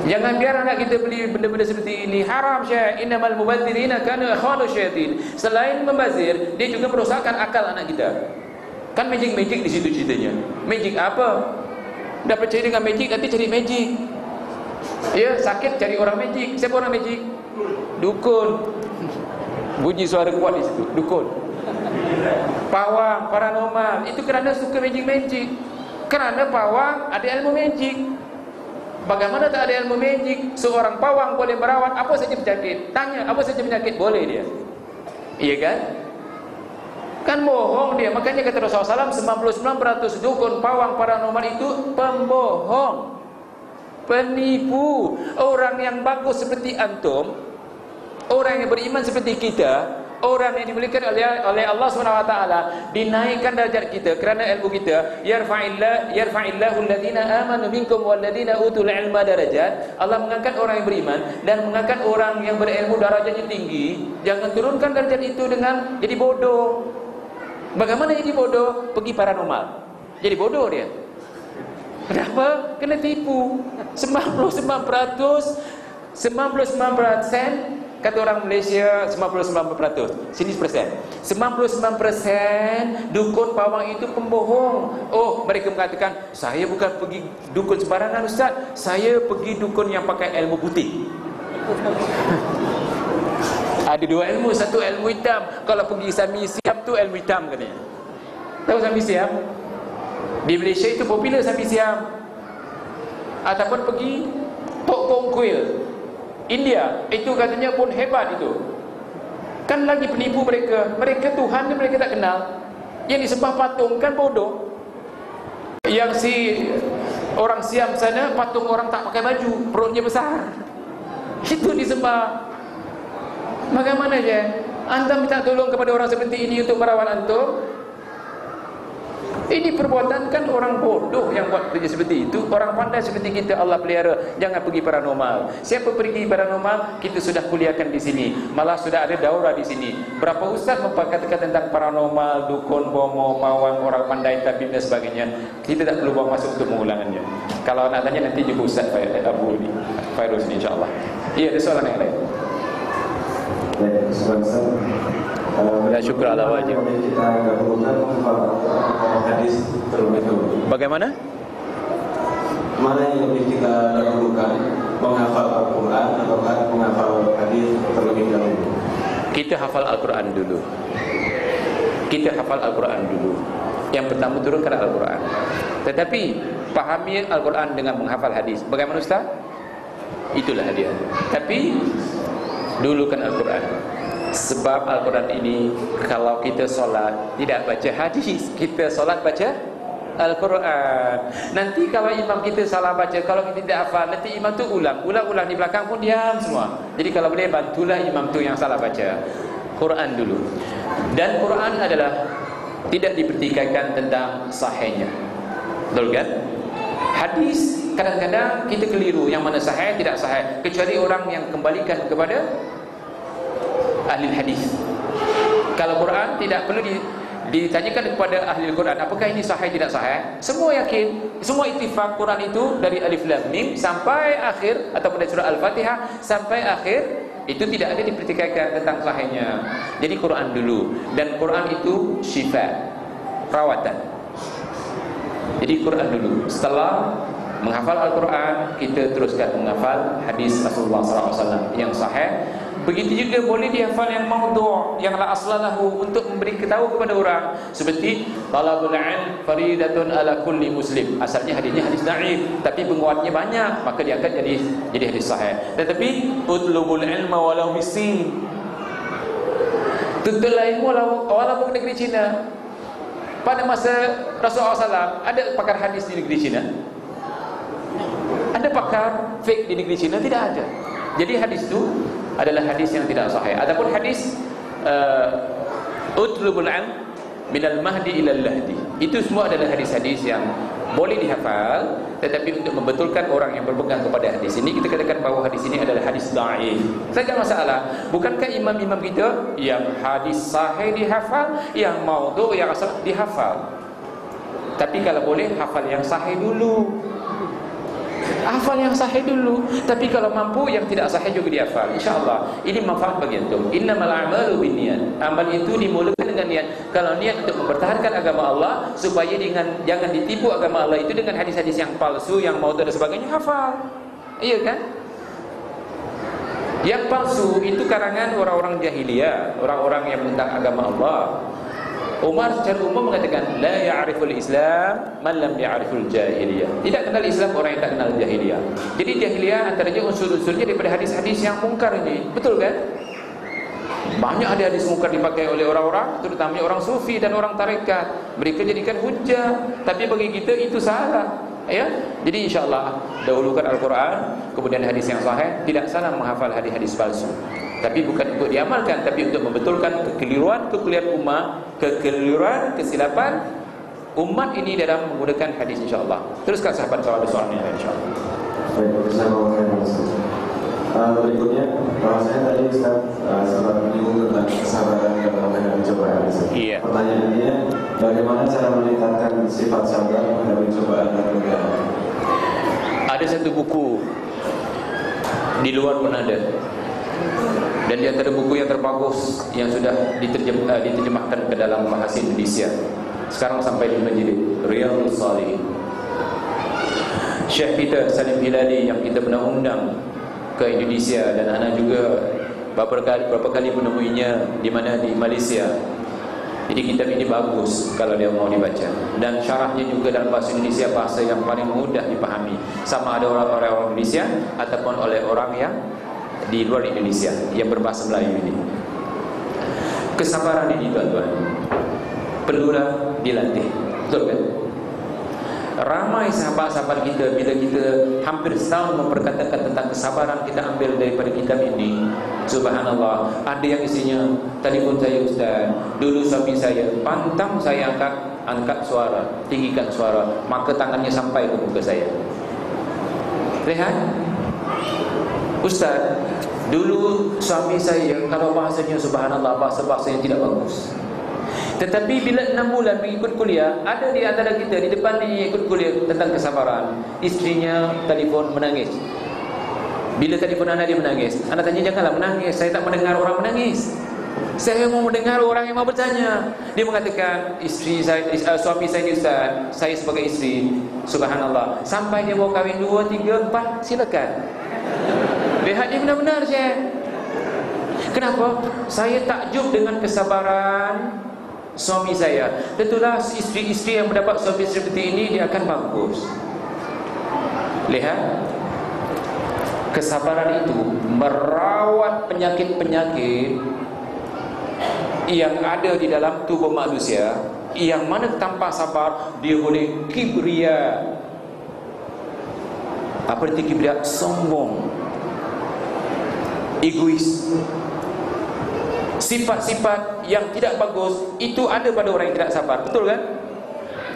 [SPEAKER 1] Jangan biar anak kita beli benda-benda seperti ini. Haram syekh. Innamal mubadzirina kanu ikhwanu syaitin. Selain membazir, dia juga merosakkan akal anak kita. Kan magic-magic di situ ceritanya. Magic apa? Dah percaya dengan magic, nanti cari magic. Ya, sakit cari orang magic. Siapa orang magic? Dukun. Bunyi suara kuat di situ. Dukun. Pawang, paranormal. Itu kerana suka magic-magic. Kerana pawang ada ilmu magic. Bagaimana tak ada ilmu magic? Seorang pawang boleh merawat apa saja penyakit. Tanya apa saja penyakit, boleh dia. Iya kan? Kan bohong dia. Makanya kata Rasulullah SAW, 99% dukun, pawang, paranormal itu pembohong, penipu. Orang yang bagus seperti antum, orang yang beriman seperti kita, orang yang dimuliakan oleh Allah SWT, dinaikkan derajat kita kerana ilmu kita. Yarfa'illahu alladhina amanu minkum walladhina utul ilma darajat. Allah mengangkat orang yang beriman dan mengangkat orang yang berilmu darajatnya tinggi. Jangan turunkan derajat itu dengan jadi bodoh. Bagaimana jadi bodoh? Pergi paranormal, jadi bodoh dia. Kenapa? Kena tipu. 99% kata orang Malaysia 99%, 99% dukun pawang itu pembohong. Oh, mereka mengatakan, saya bukan pergi dukun sembarangan Ustaz, saya pergi dukun yang pakai ilmu putih. Ada 2 ilmu, satu ilmu hitam. Kalau pergi Sami Siam tu ilmu hitam katanya. Tahu Sami Siam? Di Malaysia itu popular Sami Siam. Ataupun pergi Tok Kong Kuil India, itu katanya pun hebat itu. Kan lagi penipu mereka. Mereka Tuhan mereka tak kenal. Yang disembah patung kan bodoh. Yang si orang Siam sana, patung orang tak pakai baju, perutnya besar. Itu disembah. Bagaimana je? Anda minta tolong kepada orang seperti ini untuk merawat antum? Ini perbuatan kan orang bodoh yang buat kerja seperti itu. Orang pandai seperti kita Allah pelihara. Jangan pergi paranormal. Siapa pergi paranormal, kita sudah kuliahkan di sini. Malah sudah ada daurah di sini. Berapa ustaz memperkatakan tentang paranormal, dukun, bomo, pawang, orang pandai, tabib dan sebagainya. Kita tak perlu bawa masuk untuk mengulangannya. Kalau nak tanya nanti jumpa Ustaz Abu ni, Fairuz ni, insyaAllah. Iya, ada soalan yang lain.
[SPEAKER 2] Baik, Ustaz.
[SPEAKER 1] Ya, syukur ala wajib.
[SPEAKER 2] Kita gabungkan menghafal hadis terlebih dahulu.
[SPEAKER 1] Bagaimana?
[SPEAKER 2] Mana yang lebih kita dahulukan, menghafal Al-Quran atau menghafal hadis terlebih dahulu?
[SPEAKER 1] Kita hafal Al-Quran dulu. Kita hafal Al-Quran dulu. Yang pertama turunkan Al-Quran. Tetapi pahami Al-Quran dengan menghafal hadis. Bagaimana Ustaz? Itulah hadiah. Tapi dulukan Al-Quran. Sebab Al-Quran ini, kalau kita solat tidak baca hadis, kita solat baca Al-Quran. Nanti kalau imam kita salah baca, kalau kita tidak hafal, nanti imam tu ulang di belakang pun diam semua. Jadi kalau boleh, bantulah imam tu yang salah baca. Quran dulu. Dan Quran adalah tidak dipertikaikan tentang sahihnya. Betul kan? Hadis kadang-kadang kita keliru yang mana sahih, tidak sahih, kecuali orang yang kembalikan kepada ahli hadis. Kalau Quran tidak perlu ditanyakan kepada ahli Quran apakah ini sahih tidak sahih. Semua yakin, semua ittifaq Quran itu dari alif lam mim sampai akhir, ataupun dari surah Al-Fatihah sampai akhir, itu tidak ada dipertikaikan tentang sahihnya. Jadi Quran dulu. Dan Quran itu syifa, perawatan. Jadi Quran dulu. Setelah menghafal Al-Quran, kita teruskan menghafal hadis Rasulullah SAW yang sahih. Begitu juga boleh dihafal yang maudhu', yang la aslalahu, untuk memberi ketahu kepada orang. Seperti talabul ilm faridatun ala kulli muslim. Asalnya hadisnya hadis dhaif, tapi penguatnya banyak, maka diangkat jadi hadis sahih. Tetapi utlubul ilma walau bisin. Tuntutlah ilmu walaupun negeri Cina. Pada masa Rasulullah SAW ada pakar hadis di negeri Cina? Ada pakar fiqh di negeri Cina? Tidak ada. Jadi hadis itu adalah hadis yang tidak sahih. Adapun hadis utlubul ilm minal mahdi ilal lahdi, itu semua adalah hadis-hadis yang boleh dihafal, tetapi untuk membetulkan orang yang berpegang kepada hadis ini, kita katakan bahawa hadis ini adalah hadis dhaif. Tidak masalah. Bukankah imam-imam kita yang hadis sahih dihafal, yang maudhu', yang asal dihafal? Tapi kalau boleh, hafal yang sahih dulu. Hafal yang sahih dulu. Tapi kalau mampu, yang tidak sahih juga dihafal. InsyaAllah ini manfaat bagi antum. Innamal a'malu binniyat. Amal itu dimulakan dengan niat. Kalau niat untuk mempertahankan agama Allah, supaya jangan ditipu agama Allah itu dengan hadis-hadis yang palsu, yang maudhu' dan sebagainya, hafal. Iya kan? Yang palsu itu karangan orang-orang jahiliyah, orang-orang yang menentang agama Allah. Umar secara umum mengatakan la ya'riful Islam man lam ya'riful jahiliyah. Tidak kenal Islam orang yang tak kenal jahiliyah. Jadi jahiliyah antaranya unsur-unsurnya daripada hadis-hadis yang mungkar ini. Betul kan? Banyak hadis mungkar dipakai oleh orang-orang, terutama orang sufi dan orang tarekat. Mereka jadikan hujah, tapi bagi kita itu salah. Ya. Jadi insya-Allah dahulukan Al-Quran, kemudian hadis yang sahih. Tidak salah menghafal hadis-hadis palsu. Tapi bukan untuk diamalkan, tapi untuk membetulkan kekeliruan umat, kekeliruan, kesilapan umat ini dalam menggunakan hadis, insyaAllah. Teruskan sahabat, kalau ada soalan yang lain, insyaAllah.
[SPEAKER 2] Baik, berikutnya, kalau saya tadi Ustaz sempat menyinggung tentang kesabaran dalam menghadapi cobaan.
[SPEAKER 1] Iya.
[SPEAKER 2] Pertanyaannya, bagaimana cara meningkatkan sifat sabar menghadapi cobaan dan godaan?
[SPEAKER 1] Ada satu buku di luar pun ada. Dan di antara buku yang terbagus yang sudah diterjemahkan ke dalam bahasa Indonesia sekarang sampai 5 jilid, Riyadhus Shalihin. Syekh kita Salim Hilali yang kita pernah undang ke Indonesia, dan ana juga beberapa kali menemuinya di mana, di Malaysia. Jadi kitab ini bagus kalau dia mau dibaca, dan syarahnya juga dalam bahasa Indonesia, bahasa yang paling mudah dipahami, sama ada orang Indonesia ataupun oleh orang yang di luar Indonesia yang berbahasa Melayu ini. Kesabaran ini tuan-tuan perlulah dilatih. Betul kan? Ramai sahabat-sahabat kita, bila kita hampir setahun memperkatakan tentang kesabaran, kita ambil daripada kitab ini. Subhanallah, ada yang isinya, telefon saya Ustaz, dulu suami saya pantang saya angkat angkat suara, tinggikan suara, maka tangannya sampai ke muka saya. Lihat, Ustaz, dulu suami saya kalau bahasanya subhanallah, bahasa-bahasa yang tidak bagus. Tetapi bila 6 bulan mengikut kuliah, ada di antara kita di depan dia ikut kuliah tentang kesabaran, istrinya telefon menangis. Bila telefon anak dia menangis, anak tanya, janganlah menangis, saya tak mendengar orang menangis. Saya mau mendengar orang yang mau bertanya. Dia mengatakan, isteri saya, suami saya ni Ustaz, saya sebagai isteri, subhanallah, sampai dia mau kahwin 2, 3, 4, silakan. Lihat dia benar-benar je. Kenapa? Saya takjub dengan kesabaran suami saya. Tentulah isteri-isteri yang mendapat suami seperti ini, dia akan bagus. Lihat, kesabaran itu merawat penyakit-penyakit yang ada di dalam tubuh manusia, yang mana tanpa sabar dia boleh kibria. Apa arti kibria? Sombong, egois. Sifat-sifat yang tidak bagus itu ada pada orang yang tidak sabar. Betul kan?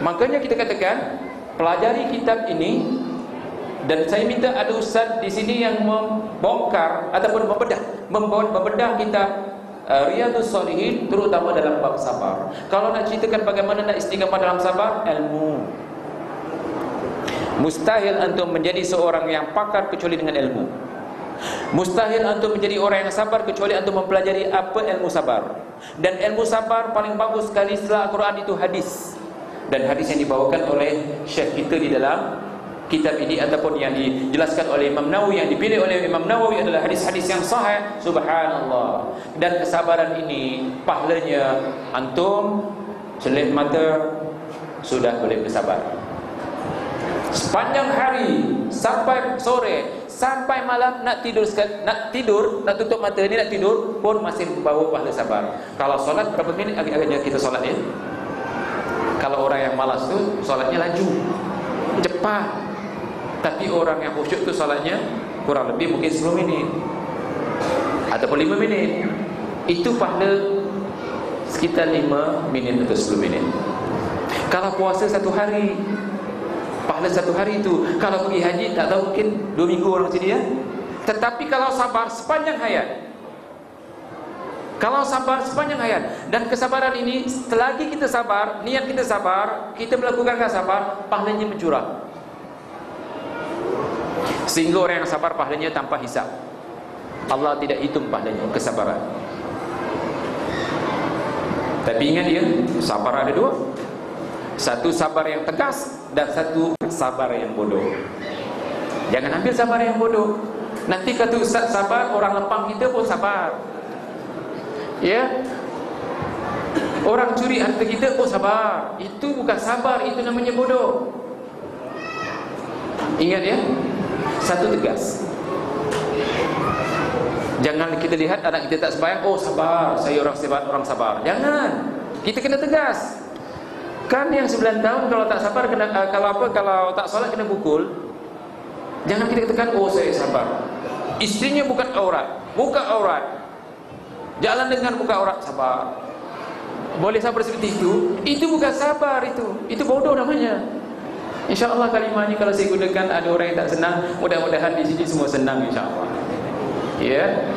[SPEAKER 1] Makanya kita katakan, pelajari kitab ini. Dan saya minta ada ustaz di sini yang membongkar ataupun membedah kitab Riyadhus Shalihin, terutama dalam bab sabar. Kalau nak ceritakan bagaimana nak istiqamah dalam sabar, ilmu. Mustahil antum menjadi seorang yang pakar kecuali dengan ilmu. Mustahil antum menjadi orang yang sabar kecuali antum mempelajari apa ilmu sabar. Dan ilmu sabar paling bagus sekali setelah Al-Quran itu hadis. Dan hadis yang dibawakan oleh syekh kita di dalam kitab ini ataupun yang dijelaskan oleh Imam Nawawi, yang dipilih oleh Imam Nawawi adalah hadis-hadis yang sahih. Subhanallah. Dan kesabaran ini pahalanya antum celip mata sudah boleh bersabar. Sepanjang hari sampai sore, sampai malam nak tidur, nak tutup mata ni nak tidur pun masih bawa pahala sabar. Kalau solat berapa minit agak-agaknya kita solat ya? Kalau orang yang malas tu solatnya laju, cepat. Tapi orang yang khusyuk tu solatnya kurang lebih mungkin 10 minit ataupun 5 minit. Itu pahala sekitar 5 minit atau 10 minit. Kalau puasa 1 hari, pahala 1 hari itu. Kalau pergi haji tak tahu mungkin 2 minggu orang sini ya. Tetapi kalau sabar sepanjang hayat, kalau sabar sepanjang hayat. Dan kesabaran ini, selagi kita sabar, niat kita sabar, kita melakukan sabar, pahalanya mencurah. Sehingga orang yang sabar pahalanya tanpa hisab. Allah tidak hitung pahalanya, kesabaran. Tapi ingat ya, sabar ada 2. Satu sabar yang tegas dan satu sabar yang bodoh. Jangan ambil sabar yang bodoh. Nanti kata ustaz sabar, orang lempang kita pun sabar. Ya, orang curi harta kita pun sabar. Itu bukan sabar, itu namanya bodoh. Ingat ya, satu tegas. Jangan kita lihat anak kita tak sembahyang, oh sabar, saya orang sabar. Jangan. Kita kena tegas. Kan yang 9 tahun kalau tak sabar kena kalau tak solat kena pukul. Jangan kita katakan oh saya sabar. Istrinya bukan aurat, buka aurat. Jalan dengan buka aurat, sabar. Boleh sabar seperti itu? Itu bukan sabar, itu bodoh namanya. InsyaAllah kalimah ini kalau saya gunakan ada orang yang tak senang, mudah-mudahan di sini semua senang insyaAllah. Ya.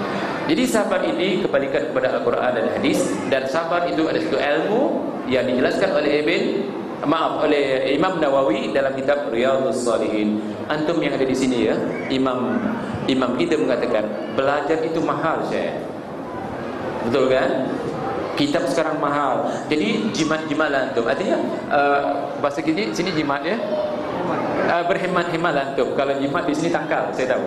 [SPEAKER 1] Jadi sabar ini kembalikan kepada Al-Quran dan hadis. Dan sabar itu ada satu ilmu yang dijelaskan oleh oleh Imam Nawawi dalam kitab Riyadhus Shalihin. Antum yang ada di sini ya, Imam kita mengatakan belajar itu mahal, Syekh. Betul kan? Kitab sekarang mahal. Jadi jimat-jimat antum. Artinya bahasa kita sini jimat ya. Berhemat-hemat antum. Kalau jimat di sini tangkal, saya tahu.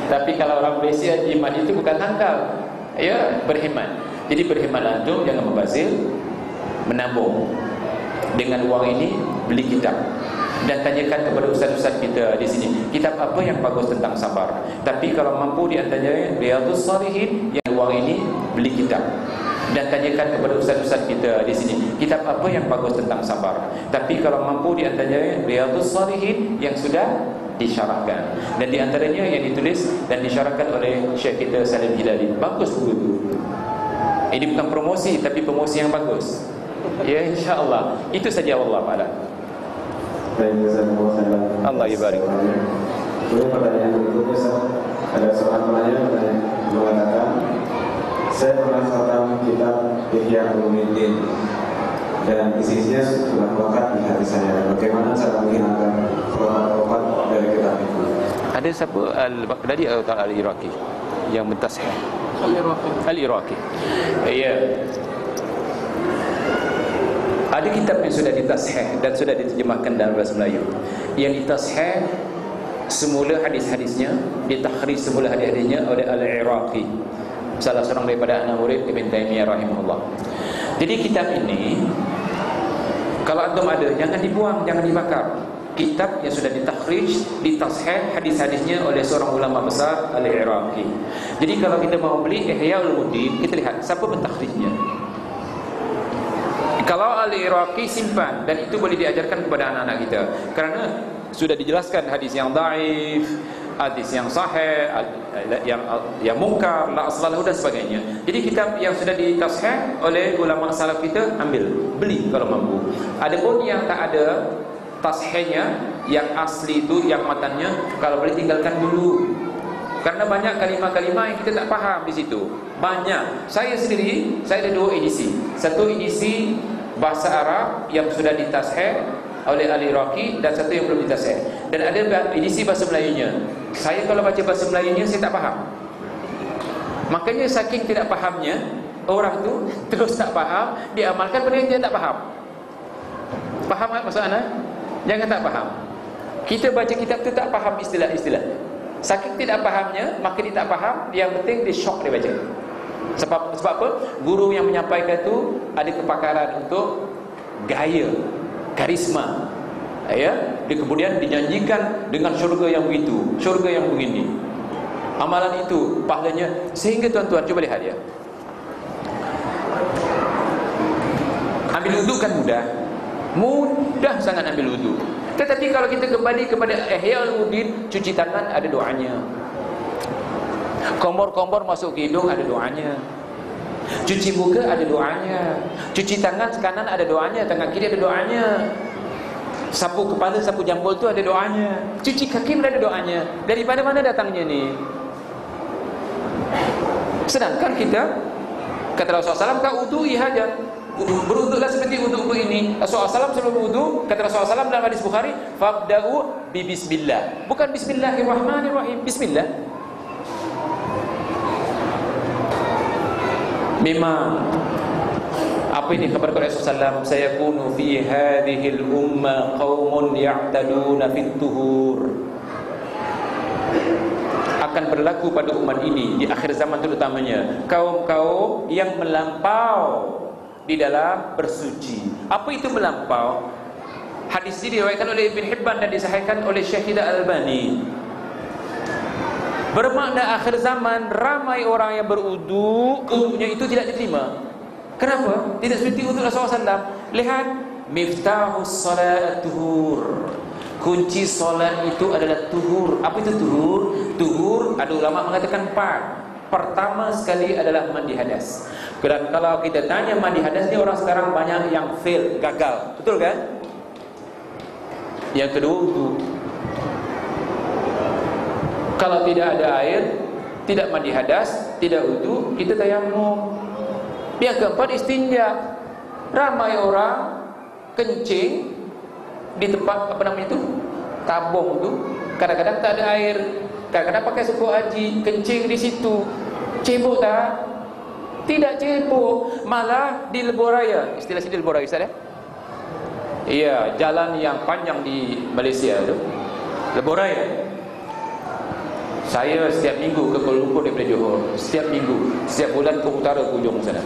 [SPEAKER 1] Tapi kalau orang Malaysia jimat itu bukan tangkal. Ya, berhemat. Jadi berhemat antum, jangan membazir, menabung. Dengan uang ini beli kitab. Dan tanyakan kepada ustaz-ustaz kita di sini, kitab apa yang bagus tentang sabar. Tapi kalau mampu di antaranya Riyadhus Shalihin, yang uang ini beli kitab. Dan tanyakan kepada ustaz-ustaz kita di sini, kitab apa yang bagus tentang sabar. Tapi kalau mampu di antaranya Riyadhus Shalihin yang sudah disyarahkan. Dan di antaranya yang ditulis dan disyarahkan oleh Syekh kita Salim Hilali. Bagus buku itu. Ini bukan promosi, tapi promosi yang bagus. Ya, insya-Allah. Itu saja, wallahu a'lam.
[SPEAKER 2] Baik, jazakumullah khairan.
[SPEAKER 1] Allah ibarik.
[SPEAKER 2] Kemudian pertanyaan berikutnya, Ustaz. Ada seorang penanya mengatakan, saya pernah khatam kitab Ihya Ulumuddin dan isinya sudah melekat di hati saya. Bagaimana cara menghilangkan khurafat dari kitab itu?
[SPEAKER 1] Ada siapa Al-Baghdadi atau Al-Iraqi yang mentashih? Al-Iraqi. Ya. Ada kitab yang sudah ditashih dan sudah diterjemahkan dalam bahasa Melayu. Yang ditashih semula hadis-hadisnya, ditakhrij semula hadis-hadisnya oleh Al-Iraqi, salah seorang daripada anak murid Ibn Taimiyah rahimahullah. Jadi kitab ini kalau antum ada, jangan dibuang, jangan dibakar. Kitab yang sudah ditakhrij, ditashih hadis-hadisnya oleh seorang ulama besar, Al-Iraqi. Jadi kalau kita mau beli Ihya Ulumuddin, kita lihat siapa pentakhrijnya. Kalau Al-Iraqi simpan, dan itu boleh diajarkan kepada anak-anak kita, kerana sudah dijelaskan hadis yang dhaif, hadis yang sahih, yang munkar, la aslalahu dan sebagainya. Jadi kitab yang sudah ditashih oleh ulama salaf kita, ambil, beli kalau mampu. Adapun yang tak ada tashihnya, yang asli itu, yang matannya, kalau boleh tinggalkan dulu. Karena banyak kalimah-kalimah yang kita tak faham di situ. Banyak. Saya sendiri, saya ada 2 edisi. Satu edisi bahasa Arab yang sudah ditashih oleh Al-Iraqi dan satu yang belum ditashih. Dan ada edisi bahasa Melayunya. Saya kalau baca bahasa Melayunya saya tak faham. Makanya saking tidak fahamnya, orang tu terus tak faham, dia amalkan benda yang dia tak faham. Faham tak maksud ana? Jangan tak faham. Kita baca kitab tu tak faham istilah-istilah. Saking tidak fahamnya, maka dia tak faham, yang penting dia syok dia baca. Sebab apa? Guru yang menyampaikan tu ada kepakaran untuk gaya, karisma. Ya, dia kemudian dijanjikan dengan syurga yang begitu, syurga yang begini. Amalan itu pahalanya, sehingga tuan-tuan cuba lihat ya. Ambil wudu kan mudah. Mudah sangat ambil wudu. Tetapi kalau kita kembali kepada Ihya Ulumuddin, cuci tangan ada doanya. Kompor-kompor masuk ke hidung ada doanya. Cuci muka ada doanya. Cuci tangan kanan ada doanya, tangan kiri ada doanya. Sapu kepala, sapu jambul tu ada doanya. Cuci kaki ada doanya. Daripada mana datangnya ni? Sedangkan kita, kata Rasulullah SAW, kau wudu'i hajat, berwuduklah seperti wuduk ini. Rasulullah SAW sebelum wudu, kata Rasulullah SAW dalam hadis Bukhari, fabda'u bi bismillah. Bukan bismillahirrahmanirrahim, bismillah. Memang apa ini khabar Rasulullah SAW, sayakunu fi hadhil umma qaumun ya'taduna fit tuhur. Akan berlaku pada umat ini di akhir zaman terutamanya kaum-kaum yang melampau di dalam bersuci. Apa itu melampau? Hadis ini diriwayatkan oleh Ibn Hibban dan disahihkan oleh Syekh Al-Albani. Bermakna akhir zaman ramai orang yang berwudu, wudunya itu tidak diterima. Kenapa? Tidak seperti wudu Rasulullah SAW. Lihat, miftahus salat tuhur. Kunci solat itu adalah tuhur. Apa itu tuhur? Tuhur, ada ulama mengatakan 4. Pertama sekali adalah mandi hadas. Dan kalau kita tanya mandi hadas ni, orang sekarang banyak yang fail, gagal. Betul kan? Yang kedua wudu. Kalau tidak ada air, tidak mandi hadas, tidak wudu, kita tayammum. Yang keempat istinja. Ramai orang kencing di tempat apa namanya itu, tabung tu, kadang-kadang tak ada air, kadang-kadang pakai suku haji, kencing di situ. Cebok tak? Tidak cebok, malah di Lebuhraya. Istilah sini Lebuhraya, Ustaz ya? Iya, jalan yang panjang di Malaysia tu, Lebuhraya. Saya setiap minggu ke Kuala Lumpur daripada Johor. Setiap minggu, setiap bulan ke utara, ke ujung sana.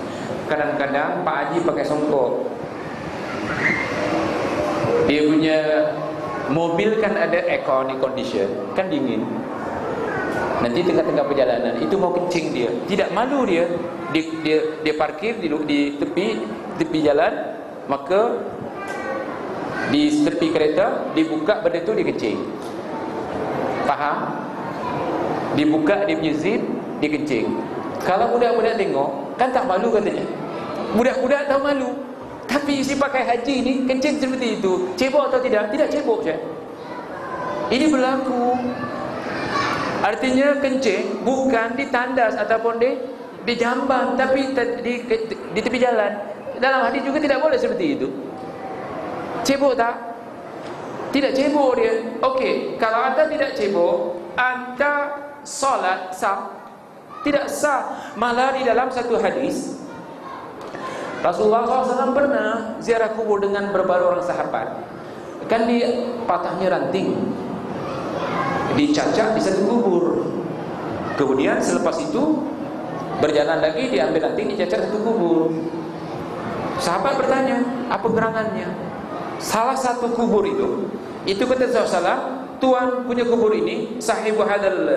[SPEAKER 1] Kadang-kadang Pak Haji pakai songkok. Dia punya mobil kan ada air condition, kan dingin. Nanti tengah-tengah perjalanan itu mau kencing dia, tidak malu dia. Dia parkir di tepi jalan, maka di tepi kereta dibuka benda tu, dia kencing. Faham? Dibuka dia punya zip, dia kencing. Kalau budak-budak tengok, kan tak malu katanya. Budak-budak tak malu. Tapi isi pakai haji ni kencing seperti itu, cebok atau tidak? Tidak cebok, Syekh. Ini berlaku. Artinya kencing bukan di tandas ataupun di jamban, tapi di tepi jalan. Dalam hadis juga tidak boleh seperti itu. Cebok tak? Tidak cebok dia. Okey, kalau anda tidak cebok, anda solat sah? Tidak sah. Malah di dalam satu hadis Rasulullah SAW pernah ziarah kubur dengan beberapa orang sahabat. Kan di patahnya ranting, dicacak di satu kubur. Kemudian selepas itu berjalan lagi, diambil ranting, dicacak satu kubur. Sahabat bertanya, apa gerangannya? Salah satu kubur itu kata Rasulullah, tuan punya kubur ini, sahibu hadal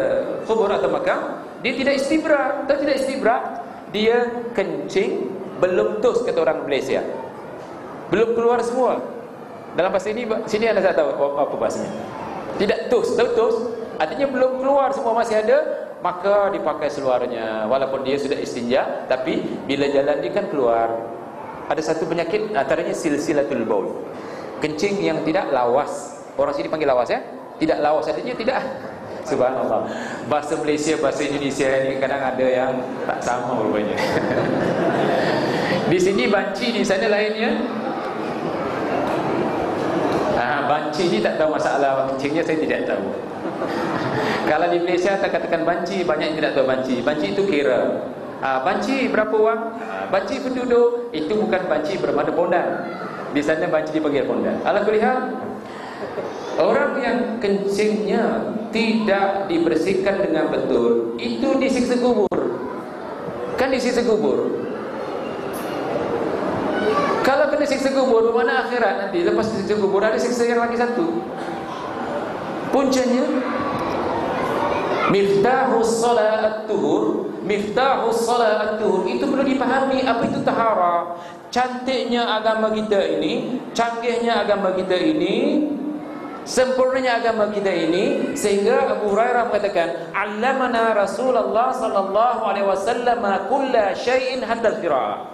[SPEAKER 1] kubur atau makam, dia tidak istibra. Atau tidak istibra, dia kencing belum tus, kata orang Malaysia, belum keluar semua. Dalam bahasa ini, sini anda tak tahu apa bahasanya. Tidak tus, tahu tus? Artinya belum keluar semua, masih ada, maka dipakai seluarnya. Walaupun dia sudah istinja, tapi bila jalan dia kan keluar. Ada satu penyakit, antaranya silsilatul baul, kencing yang tidak lawas. Orang sini panggil lawas, ya? Tidak lawas, artinya tidak. Subhanallah. Bahasa Malaysia, bahasa Indonesia ini kadang ada yang tak sama rupanya. Di sini banci, di sana lainnya. Banci ni tak tahu masalah kencingnya, saya tidak tahu. Kalau di Malaysia tak katakan banci, banyak yang tidak tahu banci. Banci itu kira. Banci berapa wang? Banci penduduk. Itu bukan banci bermakna pondan. Di sana banci dipanggil pondan. Alhamdulillah, orang yang kencingnya tidak dibersihkan dengan betul, itu disiksa kubur. Kan disiksa kubur. Kalau kena siksa kubur, bermakna akhirat nanti lepas siksa kubur ada siksa yang lagi satu. Puncanya miftahus salat tuhur, miftahus salat tuhur, itu perlu dipahami apa itu tahara. Cantiknya agama kita ini, canggihnya agama kita ini, sempurnanya agama kita ini, sehingga Abu Hurairah mengatakan, "Allamana Rasulullah sallallahu alaihi wasallam kulla syai'in hatta al-qira'ah."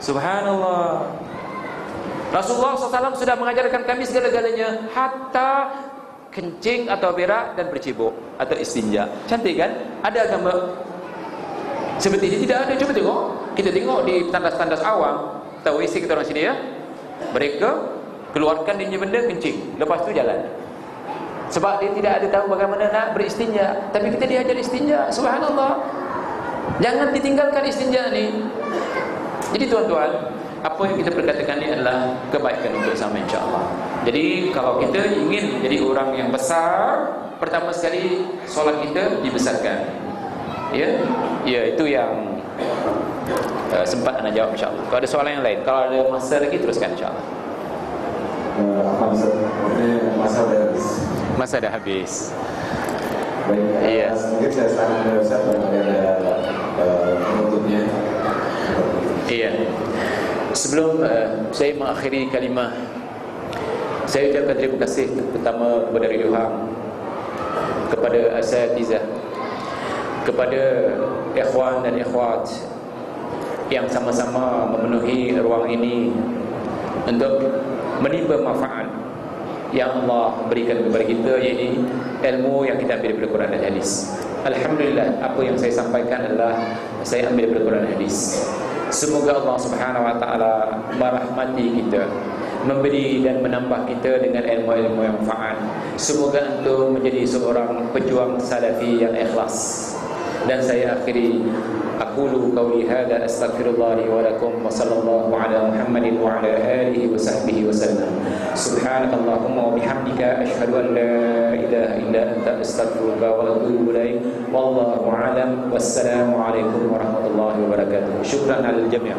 [SPEAKER 1] Subhanallah. Rasulullah SAW sudah mengajarkan kami segala-galanya, hatta kencing atau berak dan bercebok atau istinja. Cantik kan? Ada agama seperti ini? Tidak ada. Coba tengok. Kita tengok di tandas-tandas awam, tahu isi kita orang sini, ya. Mereka keluarkan dia benda, kencing, lepas tu jalan. Sebab dia tidak ada tahu bagaimana nak beristinja. Tapi kita diajar istinja. Subhanallah. Jangan ditinggalkan istinja ni. Jadi tuan-tuan, apa yang kita perkatakan ini adalah kebaikan untuk sama, insya-Allah. Jadi kalau kita ingin jadi orang yang besar, pertama sekali solat kita dibesarkan. Ya, itu yang sempat anda jawab, insya-Allah. Kalau ada soalan yang lain, kalau ada masa lagi teruskan, insya-Allah.
[SPEAKER 2] Masa dah habis.
[SPEAKER 1] Masa dah habis.
[SPEAKER 2] Baik.
[SPEAKER 1] Iya.
[SPEAKER 2] Mungkin saya saran kepada Ustaz barangkali ada penutupnya.
[SPEAKER 1] Iya. Sebelum saya mengakhiri kalimah, saya ucapkan terima kasih pertama kepada Radio Hang, kepada asatizah, kepada ikhwan dan ikhwat yang sama-sama memenuhi ruang ini untuk menimba manfaat yang Allah berikan kepada kita, iaitu ilmu yang kita ambil daripada Quran dan hadis. Alhamdulillah, apa yang saya sampaikan adalah saya ambil daripada Quran dan hadis. Semoga Allah Subhanahu wa taala merahmati kita, memberi dan menambah kita dengan ilmu-ilmu yang manfaat. Semoga antum menjadi seorang pejuang salafi yang ikhlas. Dan saya akhiri, aqulu qawli hadza astaghfirullah li wa lakum wa sallallahu ala Muhammadin wa ala alihi wa sahbihi wa sallam. Subhanakallahumma wa bihamdika asyhadu an la ilaha illa anta astaghfiruka wa atubu ilaik. Wallahu a'lam. Wassalamu alaikum warahmatullahi wabarakatuh. Syukran alal jami'.